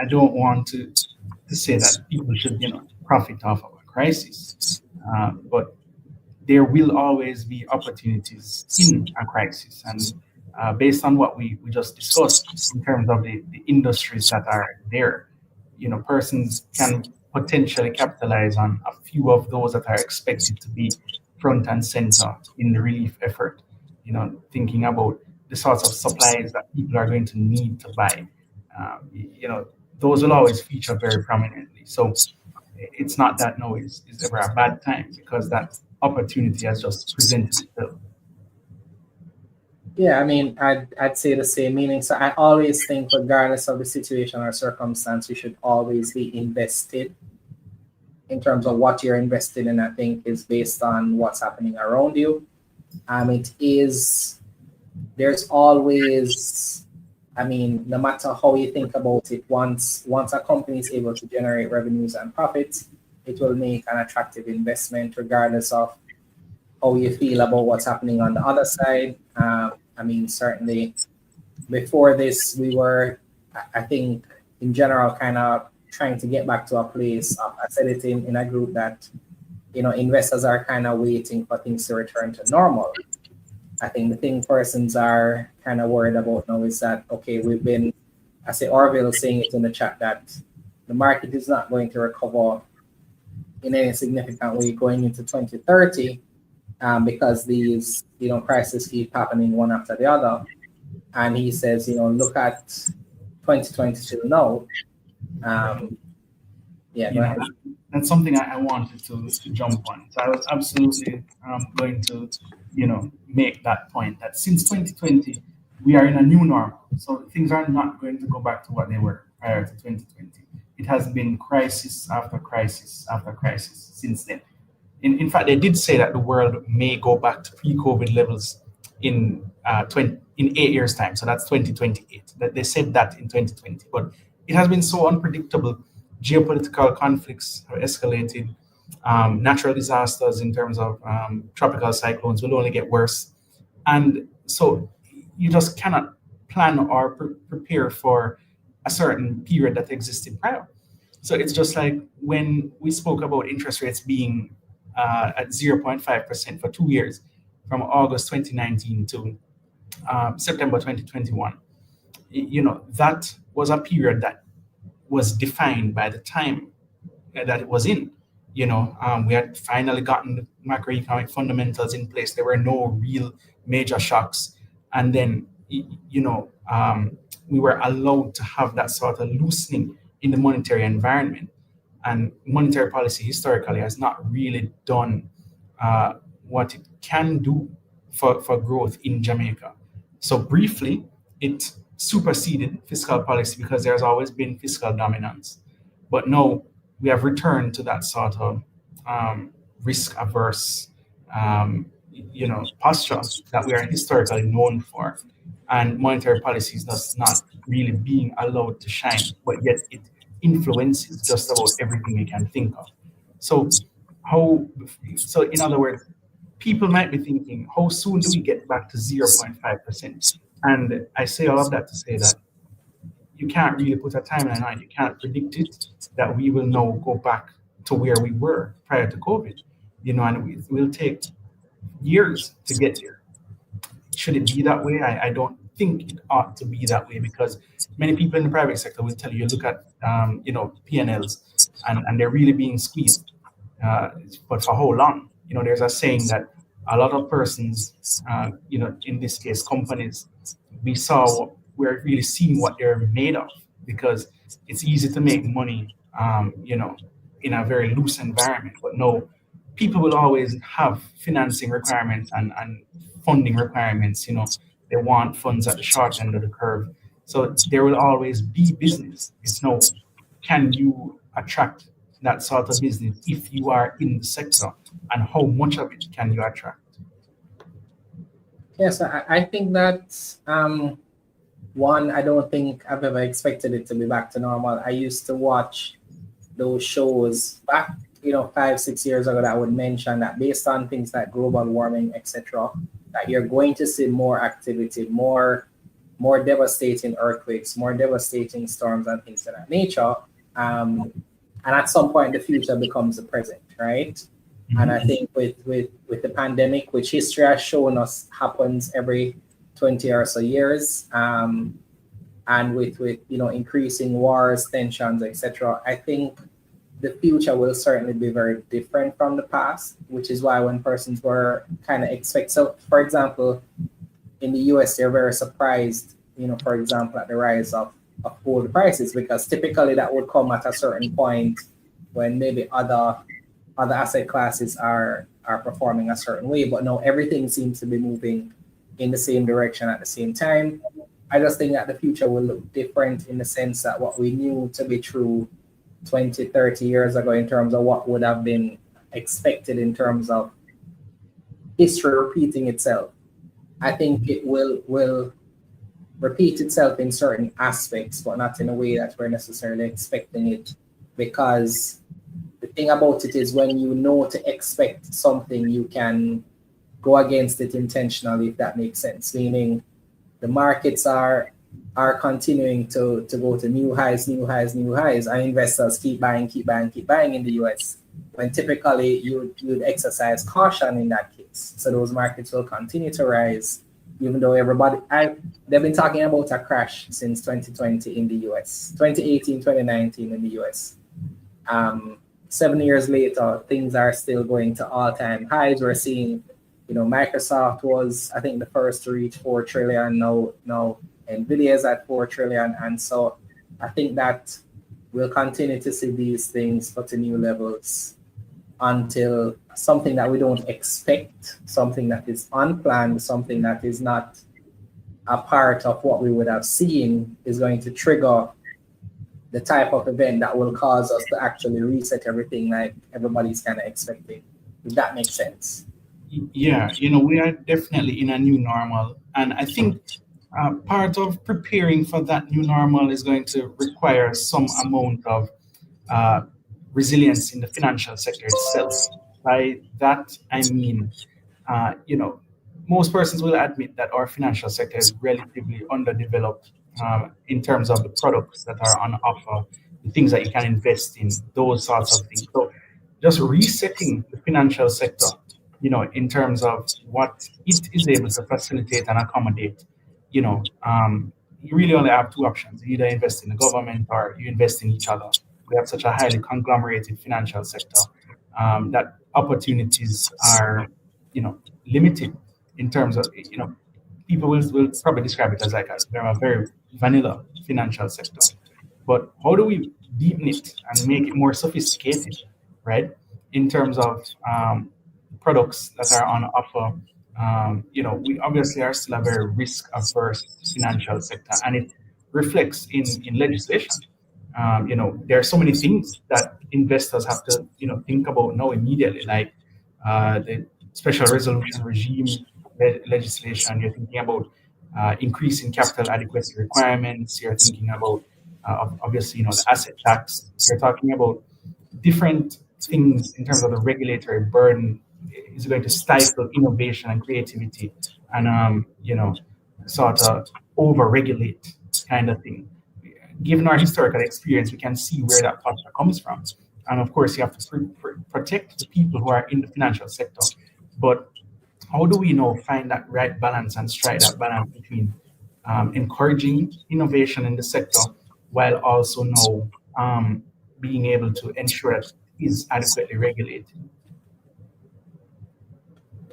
I don't want to say that people should, profit off of a crisis, but there will always be opportunities in a crisis. And based on what we just discussed in terms of the industries that are there, persons can potentially capitalize on a few of those that are expected to be front and center in the relief effort. Thinking about the sorts of supplies that people are going to need to buy. Those will always feature very prominently. So it's not that now is ever a bad time because that opportunity has just presented itself. Yeah, I mean, I'd say the same meaning. So I always think, regardless of the situation or circumstance, you should always be invested in terms of what you're invested in. I think is based on what's happening around you. There's always, I mean, no matter how you think about it, once a company is able to generate revenues and profits, it will make an attractive investment regardless of how you feel about what's happening on the other side. I mean, certainly before this, we were, I think, in general, kind of trying to get back to a place of, I said it in a group that, investors are kind of waiting for things to return to normal. I think the thing persons are kind of worried about now is that, okay, we've been, I say Orville saying it in the chat that the market is not going to recover in any significant way going into 2030 because these, crises keep happening one after the other. And he says, look at 2022 now. Go ahead. That's something I wanted to jump on. So I was absolutely going to, make that point that since 2020, we are in a new normal. So things are not going to go back to what they were prior to 2020. It has been crisis after crisis after crisis since then. In fact, they did say that the world may go back to pre-COVID levels in 8 years' time. So that's 2028. That they said that in 2020, but it has been so unpredictable. Geopolitical conflicts have escalated. Natural disasters in terms of tropical cyclones will only get worse. And so you just cannot plan or prepare for a certain period that existed prior. So it's just like when we spoke about interest rates being at 0.5% for 2 years, from August 2019 to September 2021. That was a period that was defined by the time that it was in. We had finally gotten the macroeconomic fundamentals in place. There were no real major shocks. And then, we were allowed to have that sort of loosening in the monetary environment. And monetary policy historically has not really done what it can do for growth in Jamaica. So briefly, it superseded fiscal policy because there's always been fiscal dominance. But now we have returned to that sort of risk-averse posture that we are historically known for, and monetary policy is thus not really being allowed to shine, but yet it influences just about everything you can think of. So how so in other words, people might be thinking, how soon do we get back to 0.5%? And I say all of that to say that you can't really put a timeline on it. You can't predict it that we will now go back to where we were prior to COVID, and it will take years to get there. Should it be that way? I don't think it ought to be that way, because many people in the private sector will tell you, look at P&Ls, and they're really being squeezed. But for how long? There's a saying that a lot of persons, in this case, companies, we're really seeing what they're made of, because it's easy to make money, in a very loose environment. But no, people will always have financing requirements and funding requirements. They want funds at the short end of the curve. So there will always be business. It's no, can you attract that sort of business if you are in the sector, and how much of it can you attract? Yes, I think that one, I don't think I've ever expected it to be back to normal. I used to watch those shows back, 5-6 years ago, that would mention that based on things like global warming, etc., that you're going to see more activity, more devastating earthquakes, more devastating storms and things of that nature. And at some point, the future becomes the present, right? Mm-hmm. And I think with the pandemic, which history has shown us happens every 20 or so years, and with increasing wars, tensions, etc., I think the future will certainly be very different from the past, which is why when persons were kind of so for example, in the US, they're very surprised, for example, at the rise of gold prices, because typically that would come at a certain point when maybe other asset classes are performing a certain way. But no, everything seems to be moving in the same direction at the same time. I just think that the future will look different, in the sense that what we knew to be true 20, 30 years ago in terms of what would have been expected in terms of history repeating itself, I think it will repeat itself in certain aspects, but not in a way that we're necessarily expecting it. Because the thing about it is, when you know to expect something, you can go against it intentionally, if that makes sense. Meaning the markets are continuing to go to new highs, and investors keep buying in the US, when typically you'd exercise caution in that case. So those markets will continue to rise, even though they've been talking about a crash since 2020 in the US, 2018, 2019 in the US. 7 years later, things are still going to all-time highs. We're seeing, Microsoft was, I think, the first to reach 4 trillion. Now Nvidia is at 4 trillion. And so I think that we'll continue to see these things go to new levels until something that we don't expect, something that is unplanned, something that is not a part of what we would have seen, is going to trigger the type of event that will cause us to actually reset everything like everybody's kind of expecting, if that makes sense. Yeah, we are definitely in a new normal. And I think part of preparing for that new normal is going to require some amount of resilience in the financial sector itself. By that, I mean, most persons will admit that our financial sector is relatively underdeveloped in terms of the products that are on offer, the things that you can invest in, those sorts of things. So just resetting the financial sector, in terms of what it is able to facilitate and accommodate, you really only have two options. You either invest in the government or you invest in each other. We have such a highly conglomerated financial sector that opportunities are, limited in terms of, people will probably describe it as like a very vanilla financial sector. But how do we deepen it and make it more sophisticated, right? In terms of products that are on offer, we obviously are still a very risk-averse financial sector, and it reflects in legislation. There are so many things that investors have to, think about now immediately, like the special resolution regime legislation. You're thinking about increasing capital adequacy requirements. You're thinking about obviously, the asset tax. You're talking about different things in terms of the regulatory burden is going to stifle innovation and creativity, and sort of over-regulate kind of thing. Given our historical experience, we can see where that posture comes from. And of course, you have to protect the people who are in the financial sector. But how do we find that right balance and strike that balance between encouraging innovation in the sector while also being able to ensure that it is adequately regulated?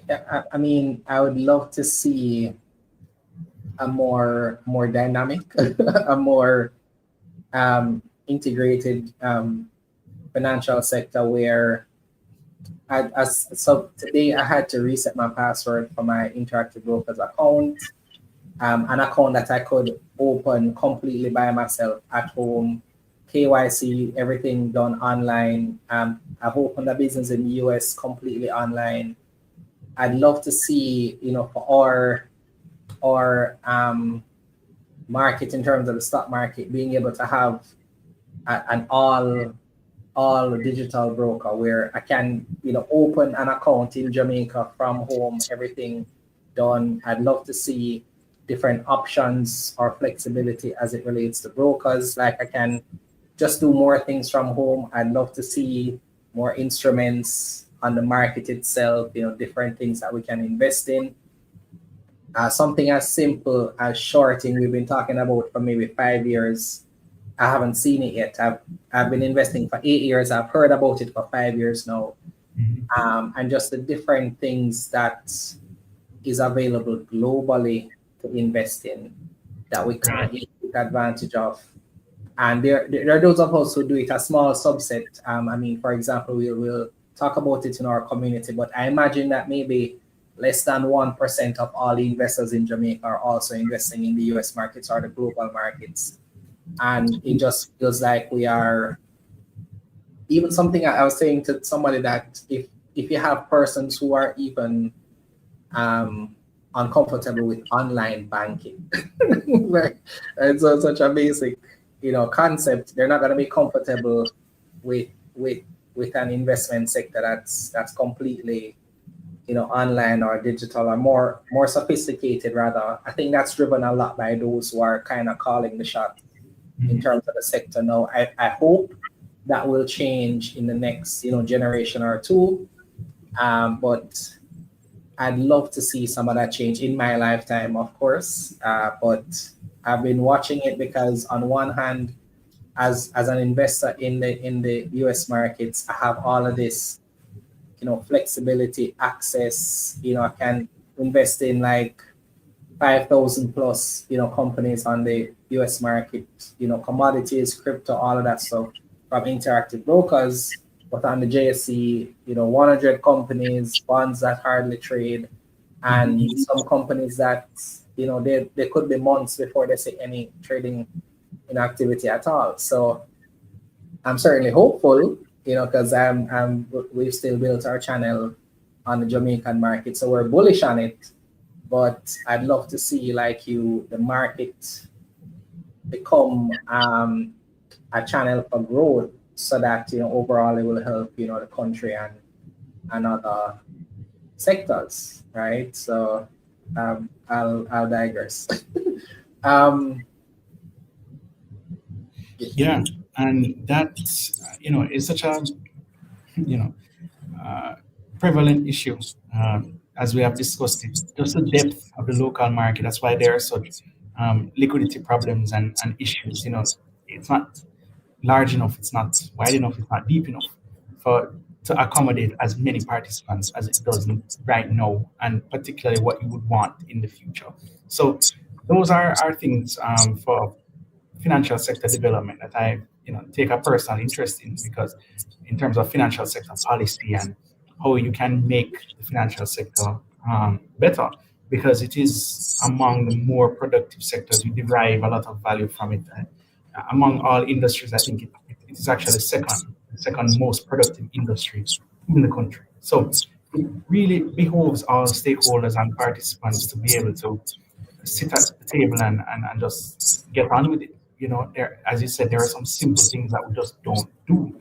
Yeah, I mean, I would love to see a more dynamic, a more integrated financial sector where so today I had to reset my password for my Interactive Brokers account, an account that I could open completely by myself at home, KYC, everything done online. I've opened a business in the US completely online. I'd love to see, for our market in terms of the stock market, being able to have an all digital broker where I can, open an account in Jamaica from home, everything done. I'd love to see different options or flexibility as it relates to brokers. Like I can just do more things from home. I'd love to see more instruments on the market itself, different things that we can invest in. Something as simple as shorting, we've been talking about for maybe 5 years. I haven't seen it yet. I've been investing for 8 years. I've heard about it for 5 years now. And just the different things that is available globally to invest in that we can't take advantage of. And there are those of us who do it, a small subset. I mean, for example, we'll talk about it in our community, but I imagine that maybe less than 1% of all the investors in Jamaica are also investing in the US markets or the global markets. And it just feels like we are, even something I was saying to somebody that if you have persons who are even uncomfortable with online banking, like it's such a basic, concept, they're not going to be comfortable with an investment sector that's completely, online or digital or more sophisticated rather. I think that's driven a lot by those who are kind of calling the shot in terms of the sector now. I hope that will change in the next, generation or two. But I'd love to see some of that change in my lifetime, of course. But I've been watching it because on one hand, as an investor in the US markets, I have all of this, flexibility, access. I can invest in like 5,000 plus, companies on the US market, commodities, crypto, all of that stuff from Interactive Brokers. But on the JSE, 100 companies, bonds that hardly trade, and some companies that, they could be months before they see any trading activity at all. So I'm certainly hopeful, because we've still built our channel on the Jamaican market, so we're bullish on it. But I'd love to see, like the market become a channel for growth, so that overall it will help the country and other sectors, right? So I'll digress. Yeah, and that's is such a prevalent issue, as we have discussed it. Just the depth of the local market. That's why there are such liquidity problems and issues. It's not large enough, it's not wide enough, it's not deep enough to accommodate as many participants as it does right now, and particularly what you would want in the future. So those are things for financial sector development that I take a personal interest in, because in terms of financial sector policy and how you can make the financial sector better, because it is among the more productive sectors. We derive a lot of value from it. Among all industries, I think it is actually second most productive industry in the country. So it really behoves all stakeholders and participants to be able to sit at the table and just get on with it. There, as you said, there are some simple things that we just don't do.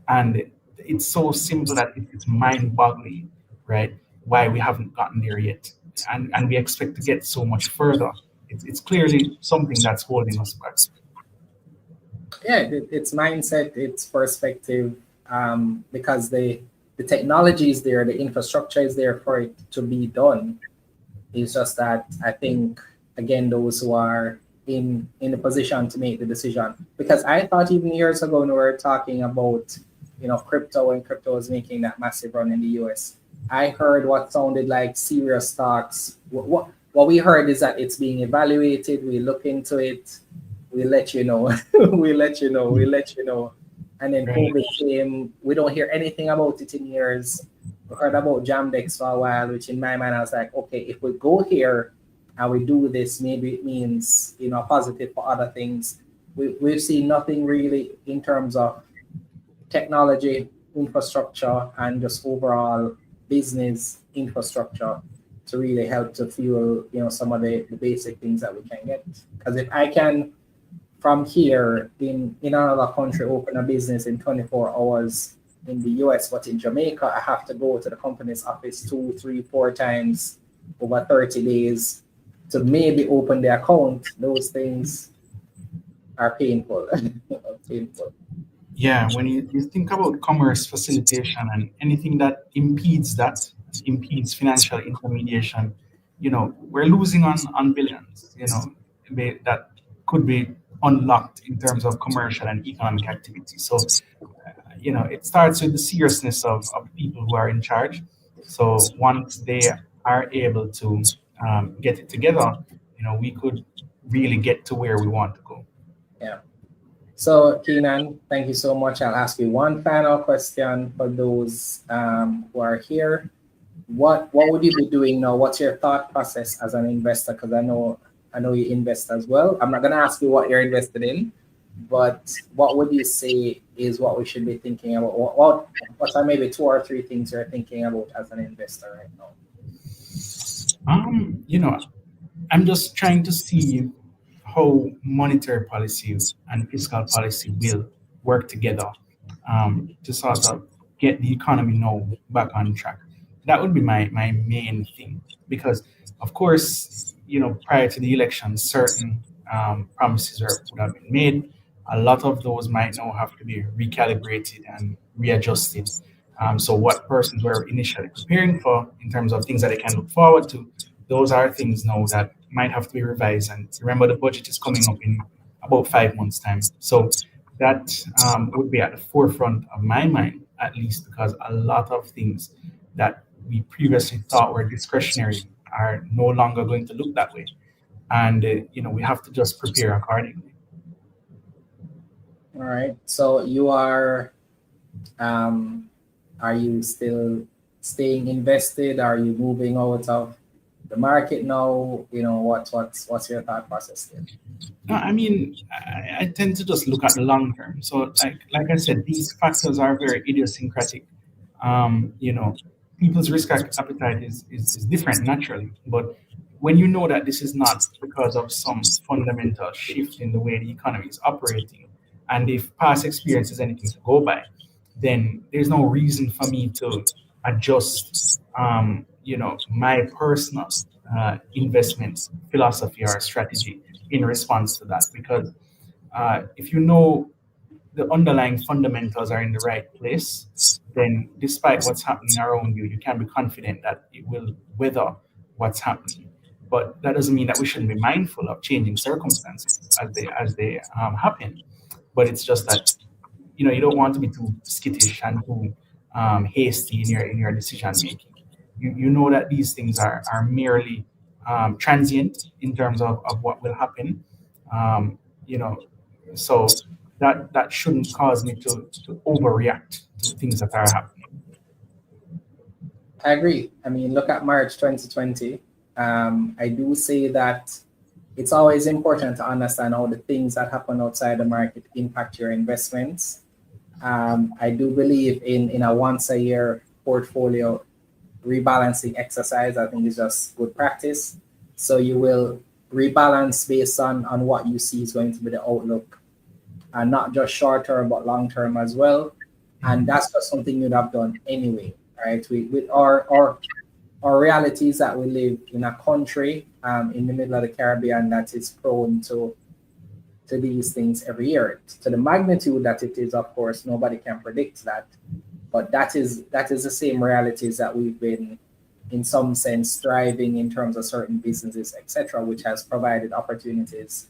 And it's so simple that it's mind-boggling, right? Why we haven't gotten there yet. And we expect to get so much further. It's clearly something that's holding us back. Yeah, it's mindset, it's perspective, because the technology is there, the infrastructure is there for it to be done. It's just that I think, again, those who are in a position to make the decision, because I thought even years ago when we were talking about crypto, when crypto was making that massive run in the US, I heard what sounded like serious talks. What we heard is that it's being evaluated, we look into it, we let you know. We let you know, we let you know. And then Right. COVID came, we don't hear anything about it in years. We heard about Jamdex for a while, which in my mind I was like, okay, if we go here and we do this, maybe it means positive for other things. We've seen nothing really in terms of technology infrastructure and just overall business infrastructure to really help to fuel some of the basic things that we can get. Because if I can from here in another country open a business in 24 hours in the US, but in Jamaica I have to go to the company's office 2, 3, 4 times over 30 days to maybe open the account. Those things are painful. Painful. Yeah, when you think about commerce facilitation and anything that impedes financial intermediation, we're losing on billions, that could be unlocked in terms of commercial and economic activity. So, it starts with the seriousness of the people who are in charge. So once they are able to get it together, we could really get to where we want to go. Yeah. So, Keenan, thank you so much. I'll ask you one final question for those who are here. What would you be doing now? What's your thought process as an investor? Because I know you invest as well. I'm not going to ask you what you're invested in, but what would you say is what we should be thinking about? What are maybe 2 or 3 things you're thinking about as an investor right now? You know, I'm just trying to see how monetary policy and fiscal policy will work together to sort of get the economy now back on track. That would be my main thing because, of course, prior to the election, certain promises would have been made. A lot of those might now have to be recalibrated and readjusted. So, what persons were initially preparing for in terms of things that they can look forward to, those are things now that might have to be revised. And remember, the budget is coming up in about 5 months' time. So that would be at the forefront of my mind, at least because a lot of things that we previously thought were discretionary are no longer going to look that way. And, we have to just prepare accordingly. All right. So um, are you still staying invested? Are you moving out of the market now? What's your thought process there? No, I mean, I tend to just look at the long term. So, like I said, these factors are very idiosyncratic. You know, people's risk appetite is different naturally, but when you know that this is not because of some fundamental shift in the way the economy is operating, and if past experience is anything to go by, then there's no reason for me to adjust, my personal investment philosophy or strategy in response to that. Because if you know the underlying fundamentals are in the right place, then despite what's happening around you, you can be confident that it will weather what's happening. But that doesn't mean that we shouldn't be mindful of changing circumstances as they happen. But it's just that you don't want to be too skittish and too hasty in your decision making. You know that these things are merely transient in terms of what will happen. Um, you know, so that shouldn't cause me to overreact to things that are happening. I agree. I mean, look at March 2020. I do say that it's always important to understand how the things that happen outside the market impact your investments. I do believe in a once a year portfolio rebalancing exercise. I think is just good practice. So you will rebalance based on what you see is going to be the outlook, and not just short term but long term as well. And that's just something you'd have done anyway, right? With our reality is that we live in a country in the middle of the Caribbean that is prone to these things every year. To the magnitude that it is, of course, nobody can predict that. But that is the same realities that we've been, in some sense, thriving in terms of certain businesses, etc., which has provided opportunities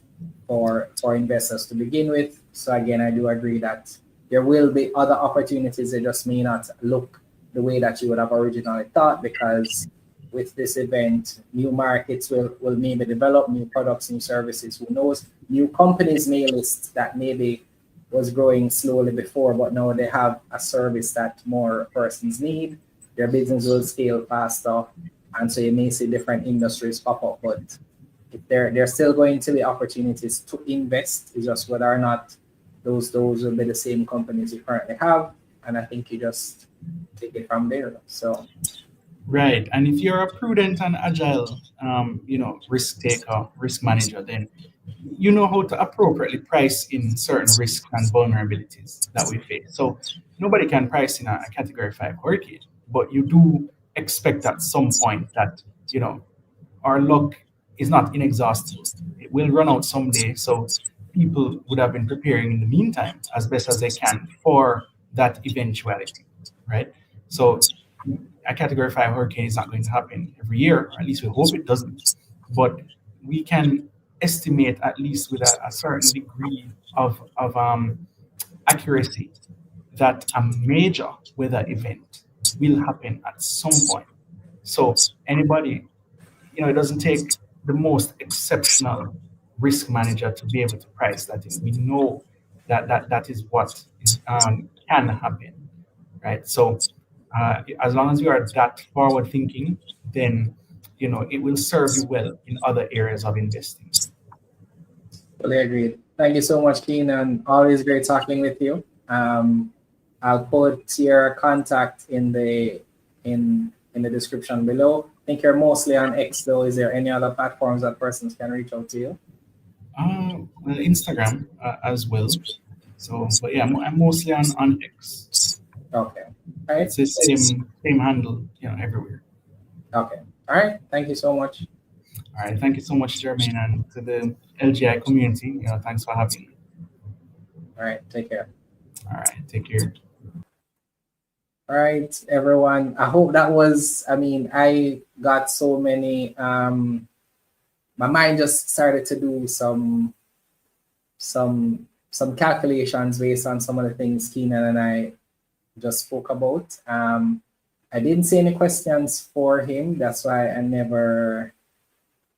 for investors to begin with. So again, I do agree that there will be other opportunities. They just may not look the way that you would have originally thought, because with this event, new markets will maybe develop, new products, new services, who knows, new companies may list that maybe was growing slowly before, but now they have a service that more persons need. Their business will scale faster, and so you may see different industries pop up. But if there's still going to be opportunities to invest. It's just whether or not those will be the same companies you currently have, and I think you just take it from there. So Right. And if you're a prudent and agile, risk taker, risk manager, then you know how to appropriately price in certain risks and vulnerabilities that we face. So nobody can price in a category 5 hurricane, but you do expect at some point that, our luck is not inexhaustible. It will run out someday. So people would have been preparing in the meantime as best as they can for that eventuality, right? So a category 5 hurricane is not going to happen every year, or at least we hope it doesn't. But we can estimate, at least with a certain degree of accuracy, that a major weather event will happen at some point. So anybody, it doesn't take the most exceptional risk manager to be able to price that in. We know that is what can happen, right? So as long as you are that forward thinking, then it will serve you well in other areas of investing. fully agreed. Thank you so much, Keenan. Always great talking with you. I'll put your contact in the description below. I think you're mostly on X though. Is there any other platforms that persons can reach out to you? Well, Instagram as well. So, but yeah, I'm mostly on X. Okay. All right. It's the same handle, everywhere. Okay. All right. Thank you so much. All right. Thank you so much, Jermaine, and to the LGI community. Thanks for having me. All right. Take care. All right. Take care. All right, everyone. I hope that was, I got so many, my mind just started to do some calculations based on some of the things Keenan and I just spoke about. I didn't see any questions for him. That's why I never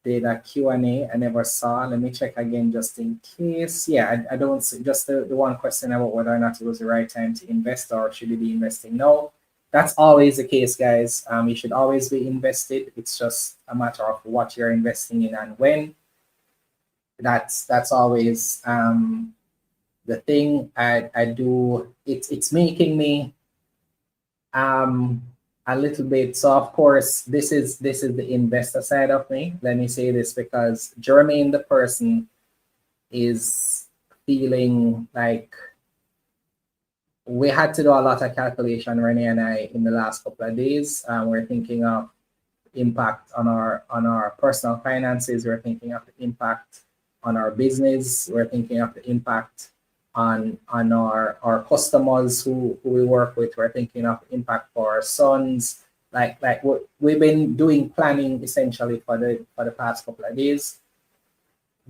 did a Q&A. I never saw. Let me check again just in case. Yeah, I don't see, just the one question about whether or not it was the right time to invest or should you be investing. No, that's always the case, guys. You should always be invested. It's just a matter of what you're investing in and when. That's always the thing I do. It's making me a little bit. So of course, this is the investor side of me. Let me say this because Jermaine, the person, is feeling like we had to do a lot of calculation, Renee and I, in the last couple of days. We're thinking of impact on our personal finances. We're thinking of the impact on our business. We're thinking of the impact on our customers who we work with. We're thinking of impact for our sons. Like we've been doing planning essentially for the past couple of days,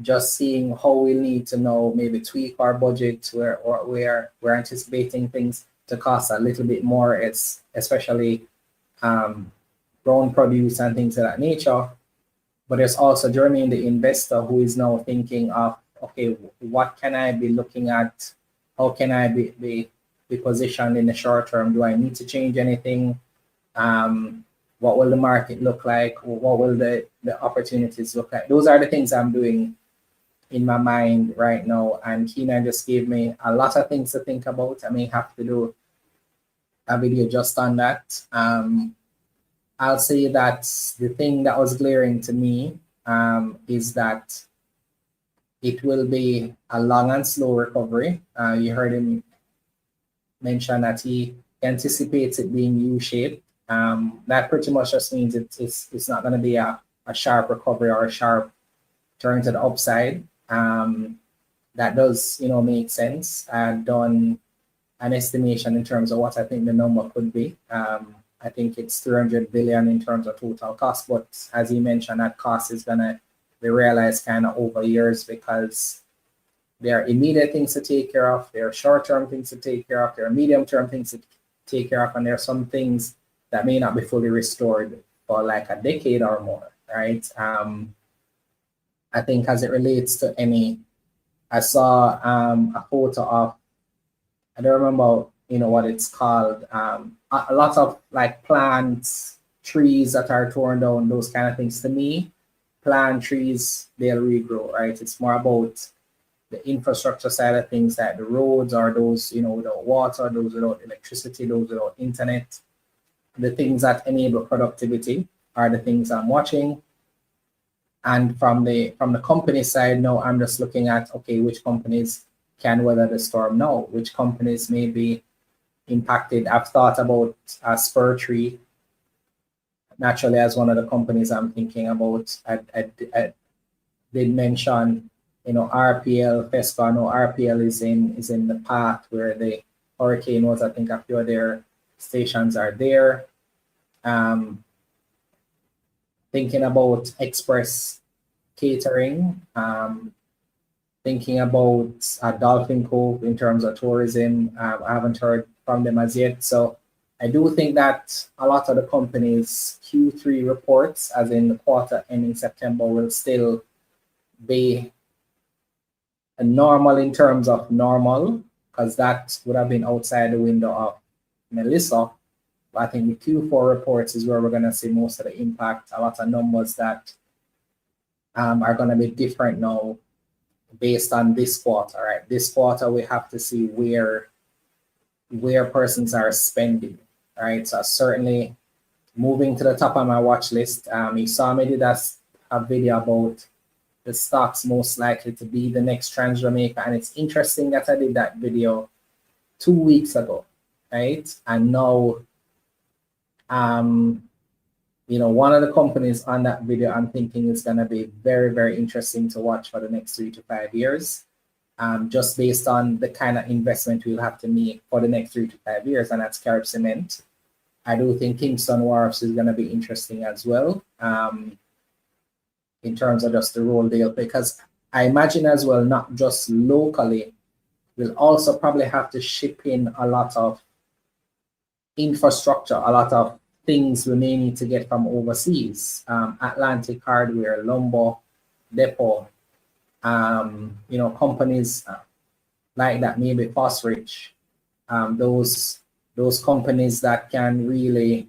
just seeing how we need to now maybe tweak our budget where we're anticipating things to cost a little bit more. It's especially grown produce and things of that nature. But there's also Jeremy, the investor, who is now thinking of, okay, what can I be looking at? How can I be positioned in the short term? Do I need to change anything? What will the market look like? What will the opportunities look like? Those are the things I'm doing in my mind right now. And Keenan just gave me a lot of things to think about. I may have to do a video just on that. I'll say that the thing that was glaring to me is that it will be a long and slow recovery. You heard him mention that he anticipates it being U-shaped. That pretty much just means it's not going to be a sharp recovery or a sharp turn to the upside. That does, make sense. I've done an estimation in terms of what I think the number could be. I think it's 300 billion in terms of total cost, but as you mentioned, that cost is going to be realized kind of over years because there are immediate things to take care of, there are short-term things to take care of, there are medium-term things to take care of, and there are some things that may not be fully restored for like a decade or more, right? I think as it relates to any, I saw a photo of, I don't remember, what it's called, a lot of like plants, trees that are torn down, those kind of things. To me, plant trees, they'll regrow, right? It's more about the infrastructure side of things, like the roads or those, without water, those without electricity, those without internet. The things that enable productivity are the things I'm watching. And from the company side, now I'm just looking at, okay, which companies can weather the storm now, which companies may be impacted. I've thought about Spur Tree naturally as one of the companies I'm thinking about. I did mention, RPL, FESCO. No, RPL is in the path where the hurricane was. I think a few of their stations are there. Thinking about Express Catering, thinking about Dolphin Cove in terms of tourism. I haven't heard from them as yet. So I do think that a lot of the companies' Q3 reports, as in the quarter ending September, will still be a normal in terms of normal, because that would have been outside the window of Melissa. But I think the Q4 reports is where we're going to see most of the impact, a lot of numbers that are going to be different now based on this quarter, right? This quarter, we have to see where persons are spending, right? So certainly moving to the top of my watch list. You saw me did a video about the stocks most likely to be the next Trans Jamaica. And it's interesting that I did that video 2 weeks ago, right? And now, one of the companies on that video, I'm thinking is going to be very, very interesting to watch for the next 3 to 5 years, just based on the kind of investment we'll have to make for the next 3 to 5 years, and that's Carib Cement. I do think Kingston Wharfs is going to be interesting as well, in terms of just the role they'll play, because I imagine as well, not just locally, we'll also probably have to ship in a lot of infrastructure, a lot of things we may need to get from overseas. Atlantic Hardware, Lumber Depot, companies like that, maybe Fosrich, those companies that can really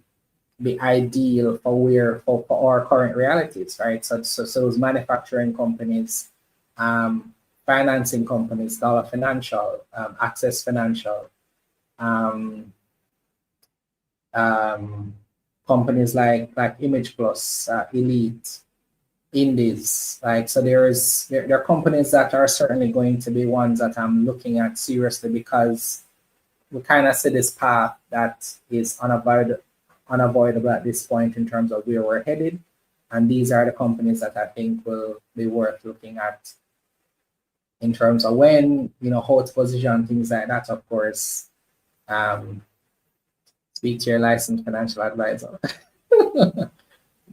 be ideal for our current realities, right? So those manufacturing companies, financing companies, Dollar Financial, Access Financial, companies like Image Plus, Elite, Indies, like, so there are companies that are certainly going to be ones that I'm looking at seriously, because we kind of see this path that is unavoidable at this point in terms of where we're headed. And these are the companies that I think will be worth looking at in terms of when, how to position, things like that, of course. Speak to your licensed financial advisor.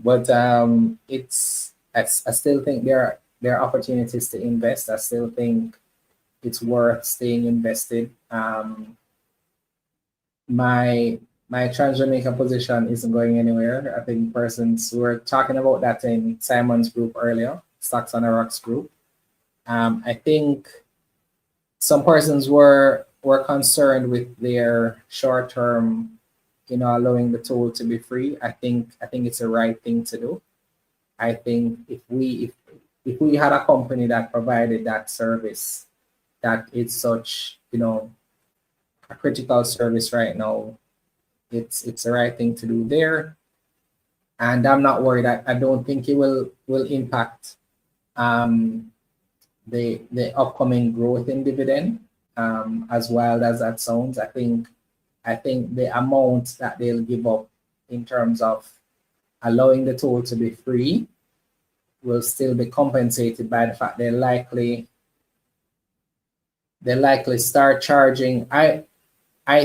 But I still think there are opportunities to invest. I still think it's worth staying invested. My Trans Jamaica position isn't going anywhere. I think persons were talking about that in Simon's group earlier, Stocks on the Rocks group. I think some persons were concerned with their short-term, allowing the tool to be free. I think it's the right thing to do. I think if we had a company that provided that service, that it's such, a critical service right now, it's the right thing to do there. And I'm not worried. I don't think it will impact the upcoming growth in dividend. As wild as that sounds, I think the amount that they'll give up in terms of allowing the tool to be free will still be compensated by the fact they'll likely start charging. I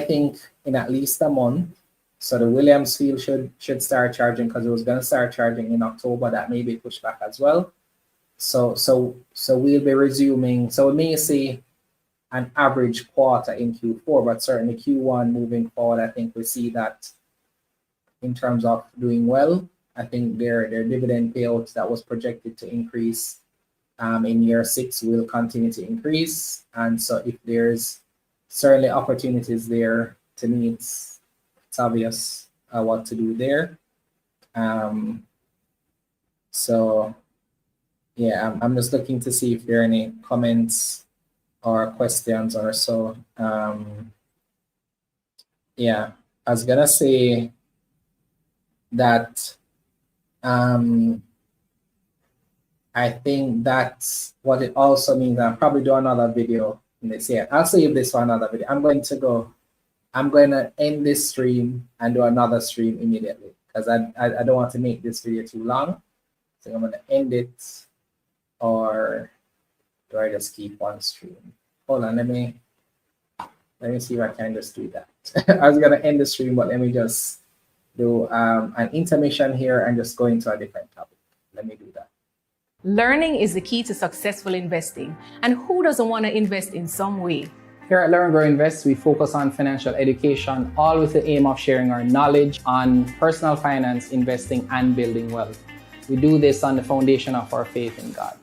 think in at least a month. So the Williams field should start charging, because it was going to start charging in October. That may be pushed back as well. So we'll be resuming. So we may see an average quarter in Q4, but certainly Q1 moving forward, I think we see that in terms of doing well. I think their dividend payouts that was projected to increase in year 6 will continue to increase. And so if there's certainly opportunities there, to me, it's obvious what to do there. So yeah, I'm just looking to see if there are any comments or questions or so. Yeah, I was gonna say that I think that's what it also means. I'll probably do another video in this year. I'll save this for another video. I'm going to end this stream and do another stream immediately, because I don't want to make this video too long. So I'm going to end it, or do I just keep one stream? Hold on, let me see if I can just do that. I was going to end the stream, but let me just do an intermission here and just go into a different topic. Let me do that. Learning is the key to successful investing. And who doesn't want to invest in some way? Here at L.E.A.R.N Grow Invest, we focus on financial education, all with the aim of sharing our knowledge on personal finance, investing, and building wealth. We do this on the foundation of our faith in God.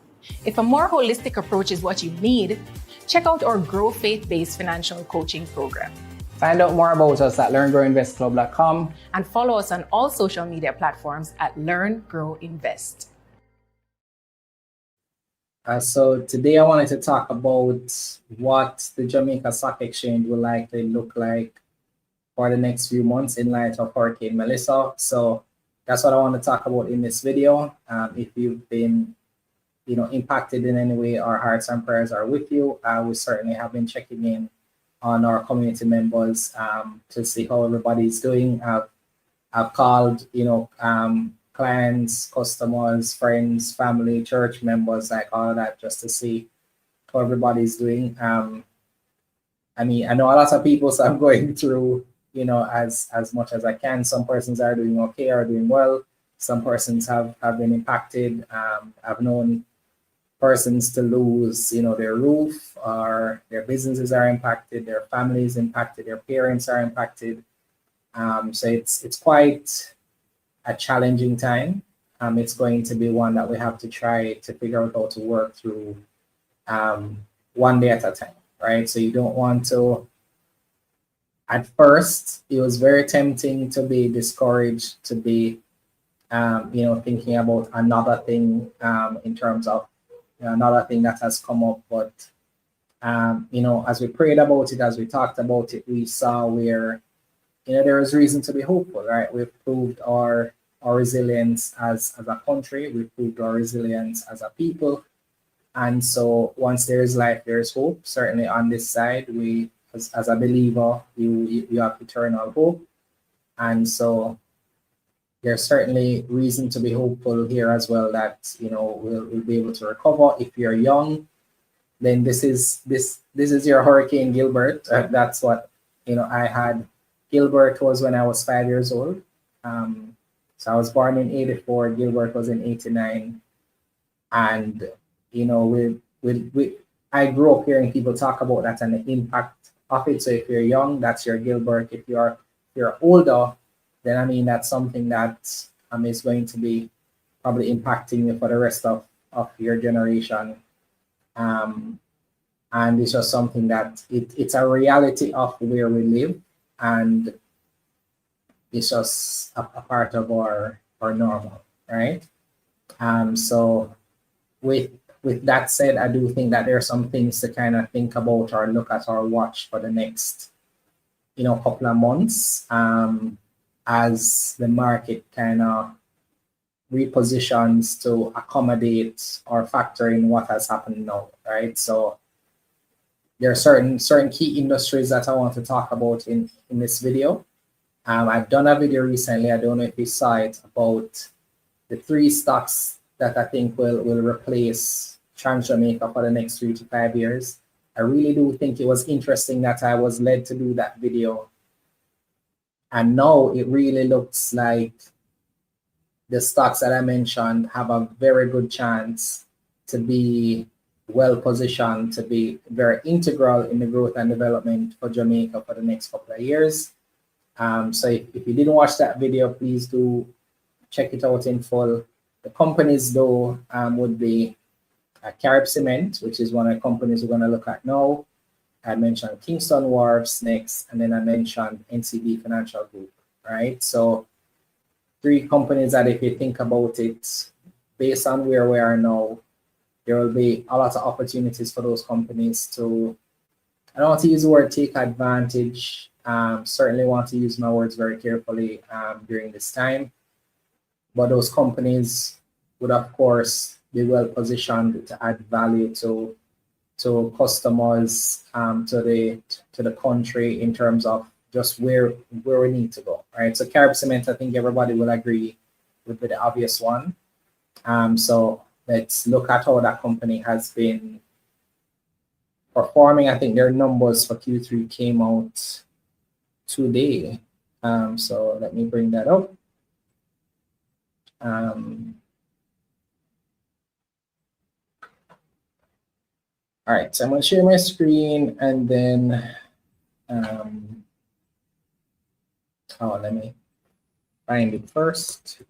If a more holistic approach is what you need, check out our Grow Faith-based financial coaching program. Find out more about us at learngrowinvestclub.com and follow us on all social media platforms at Learn, Grow, Invest. So today I wanted to talk about what the Jamaica Stock Exchange will likely look like for the next few months in light of Hurricane Melissa. So that's what I want to talk about in this video. If you've been impacted in any way, our hearts and prayers are with you. We certainly have been checking in on our community members to see how everybody's doing. I've called, clients, customers, friends, family, church members, like all of that, just to see how everybody's doing. I mean, I know a lot of people, so I'm going through, as much as I can. Some persons are doing okay, are doing well. Some persons have been impacted. I've known persons to lose, their roof, or their businesses are impacted, their families impacted, their parents are impacted. So it's quite a challenging time. It's going to be one that we have to try to figure out how to work through one day at a time, right? So you don't want to, at first, it was very tempting to be discouraged, to be, thinking about another thing in terms of another thing that has come up. But, as we prayed about it, as we talked about it, we saw where, there is reason to be hopeful, right? We've proved our resilience as a country. We've proved our resilience as a people. And so once there is life, there is hope. Certainly on this side, we, as a believer, you have eternal hope. And so there's certainly reason to be hopeful here as well, that, we'll be able to recover. If you're young, then this is your Hurricane Gilbert. That's what, I had. Gilbert was when I was 5 years old. So I was born in 84, Gilbert was in 89. And, I grew up hearing people talk about that and the impact of it. So if you're young, that's your Gilbert. If you're older, then that's something that is going to be probably impacting you for the rest of your generation. And it's just something that it's a reality of where we live. And it's just a part of our normal, right? So with that said, I do think that there are some things to kind of think about or look at or watch for the next, couple of months, as the market kind of repositions to accommodate or factor in what has happened now, right? So there are certain key industries that I want to talk about in this video. I've done a video recently, I don't know if you saw it, about the 3 stocks that I think will replace Jamaica for the next 3 to 5 years. I really do think it was interesting that I was led to do that video. And now it really looks like the stocks that I mentioned have a very good chance to be well positioned, to be very integral in the growth and development for Jamaica for the next couple of years. So if you didn't watch that video, please do check it out in full. The companies though would be Carib Cement, which is one of the companies we're going to look at now. I mentioned Kingston Wharves next, and then I mentioned NCB Financial Group, right? So 3 companies that if you think about it, based on where we are now, there will be a lot of opportunities for those companies to, I don't want to use the word take advantage, certainly want to use my words very carefully during this time. But those companies would, of course, be well positioned to add value to customers, to the country in terms of just where we need to go, right? So Carib Cement, I think everybody will agree, would be the obvious one. So let's look at how that company has been performing. I think their numbers for Q3 came out today. So let me bring that up. All right, so I'm going to share my screen and then, let me find it first.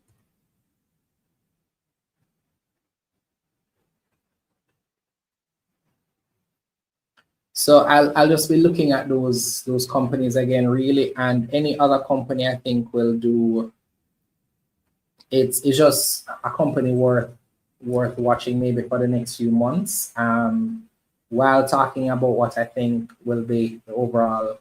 So I'll just be looking at those companies again, really, and any other company I think will do. It's just a company worth watching maybe for the next few months. While talking about what I think will be the overall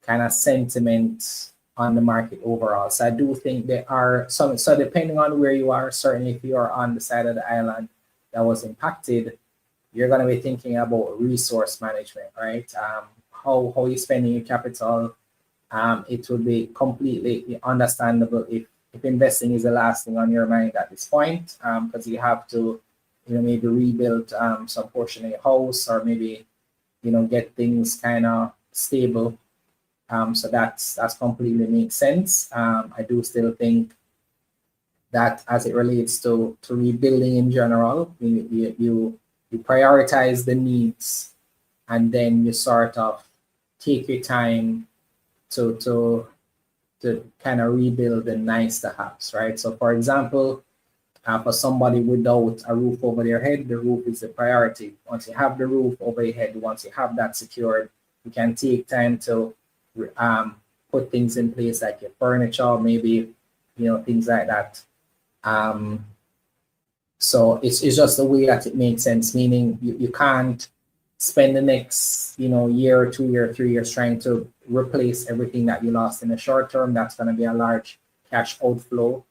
kind of sentiment on the market overall. So I do think there are some, so depending on where you are, certainly if you are on the side of the island that was impacted, you're going to be thinking about resource management, right? How you're spending your capital. It will be completely understandable if investing is the last thing on your mind at this point, because you have to, maybe rebuild some portion of your house, or maybe, get things kind of stable. So that's completely makes sense. I do still think that as it relates to rebuilding in general, you prioritize the needs, and then you sort of take your time to kind of rebuild the nice to haves, right? So for example, for somebody without a roof over their head, the roof is the priority. Once you have the roof over your head, once you have that secured, you can take time to put things in place like your furniture, maybe, things like that. So it's just the way that it makes sense, meaning you can't spend the next, year or 2 years, 3 years trying to replace everything that you lost in the short term. That's going to be a large cash outflow.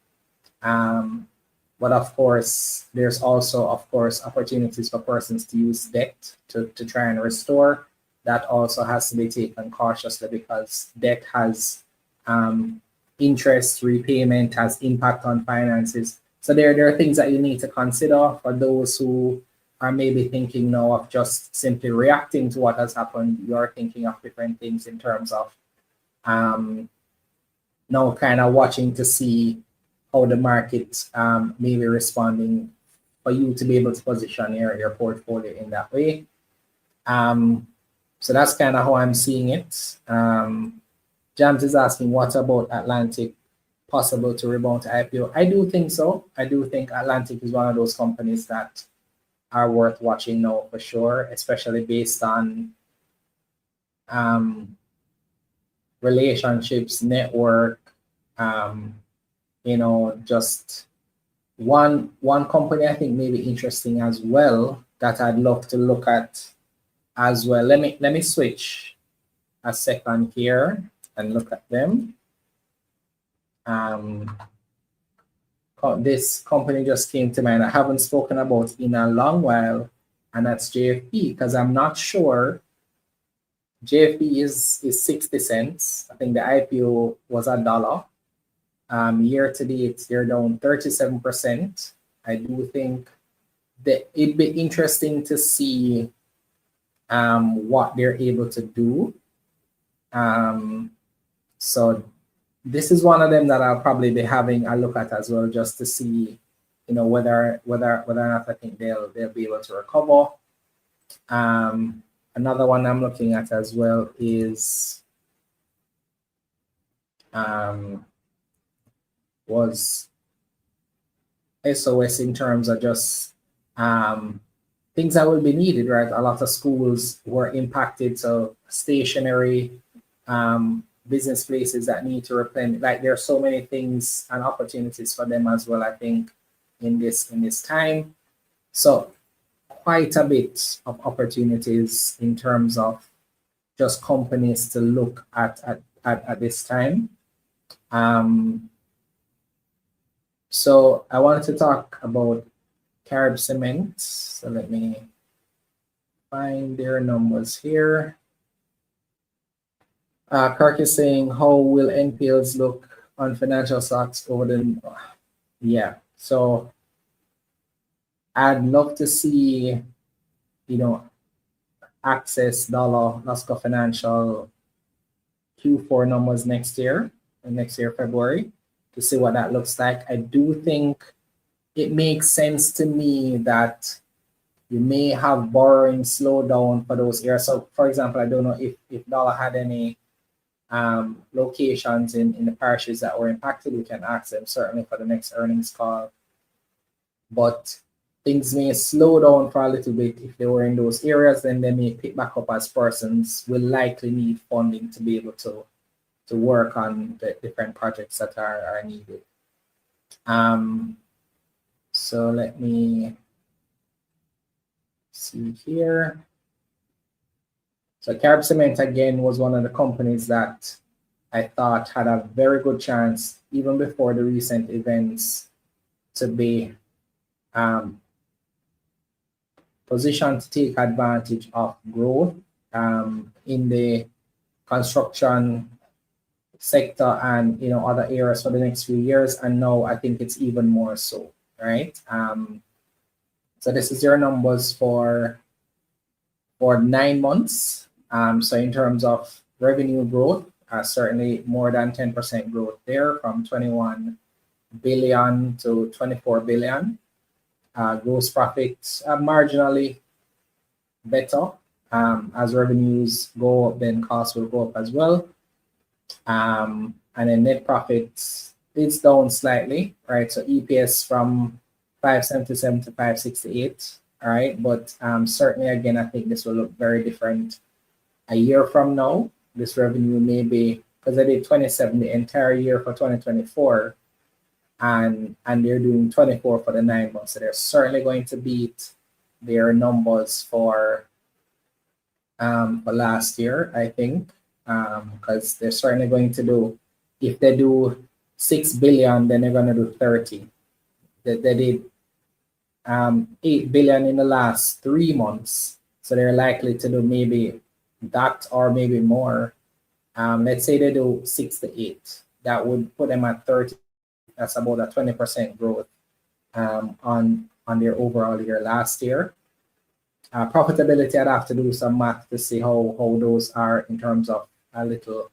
But of course, there's also, of course, opportunities for persons to use debt to try and restore. That also has to be taken cautiously, because debt has interest, repayment has impact on finances. So there are things that you need to consider for those who are maybe thinking now of just simply reacting to what has happened. You're thinking of different things in terms of now kind of watching to see how the market may be responding, for you to be able to position your portfolio in that way. So that's kind of how I'm seeing it. James is asking, what about Atlantic? Possible to rebound to IPO? I do think so. I do think Atlantic is one of those companies that are worth watching now for sure, especially based on relationships, network, just one company I think may be interesting as well that I'd love to look at as well. Let me switch a second here and look at them. this company just came to mind. I haven't spoken about in a long while, and that's JFP, because I'm not sure. JFP is 60 cents. I think the IPO was $1. Year to date, they're down 37%. I do think that it'd be interesting to see what they're able to do. So this is one of them that I'll probably be having a look at as well, just to see, whether or not I think they'll be able to recover. Another one I'm looking at as well is was SOS, in terms of just things that will be needed, right? A lot of schools were impacted, so stationary business places that need to replenish. Like, there are so many things and opportunities for them as well, I think, in this time. So quite a bit of opportunities in terms of just companies to look at this time. So I wanted to talk about Carib Cement. So let me find their numbers here. Kirk is saying, how will NPLs look on financial stocks over the... Yeah, so I'd love to see, Access, Dollar, Lasco Financial Q4 numbers next year, February, to see what that looks like. I do think it makes sense to me that you may have borrowing slow down for those areas. So, for example, I don't know if Dollar had any locations in the parishes that were impacted. We can ask them certainly for the next earnings call. But things may slow down for a little bit if they were in those areas. Then they may pick back up, as persons will likely need funding to be able to work on the different projects that are needed. So let me see here. So Carib Cement, again, was one of the companies that I thought had a very good chance, even before the recent events, to be positioned to take advantage of growth in the construction sector and other areas for the next few years. And now I think it's even more so, right? So this is your numbers for 9 months. So in terms of revenue growth, certainly more than 10% growth there, from 21 billion to 24 billion. Gross profits are marginally better. As revenues go up, then costs will go up as well. And then net profits is down slightly, right? So EPS from 577 to 568, all right? But certainly, again, I think this will look very different a year from now. This revenue may be, because I did 27 the entire year for 2024, and they're doing 24 for the 9 months. So they're certainly going to beat their numbers for last year, I think, because they're certainly going to do, if they do 6 billion, then they're going to do 30. They did 8 billion in the last 3 months, so they're likely to do maybe that or maybe more. Let's say they do 6 to 8. That would put them at 30. That's about a 20% growth on their overall year last year. Profitability, I'd have to do some math to see how those are in terms of a little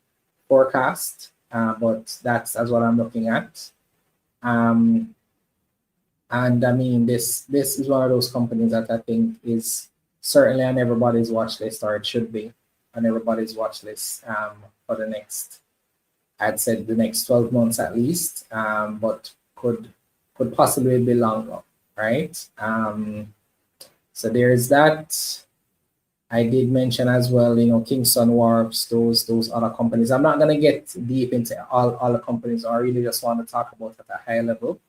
forecast, but that's what I'm looking at. And I mean, this is one of those companies that I think is certainly on everybody's watch list, or it should be on everybody's watch list for the next, I'd say the next 12 months at least, but could possibly be longer, right? So there's that. I did mention as well, Kingston Wharves, those other companies. I'm not gonna get deep into all the companies. I really just want to talk about at a high level.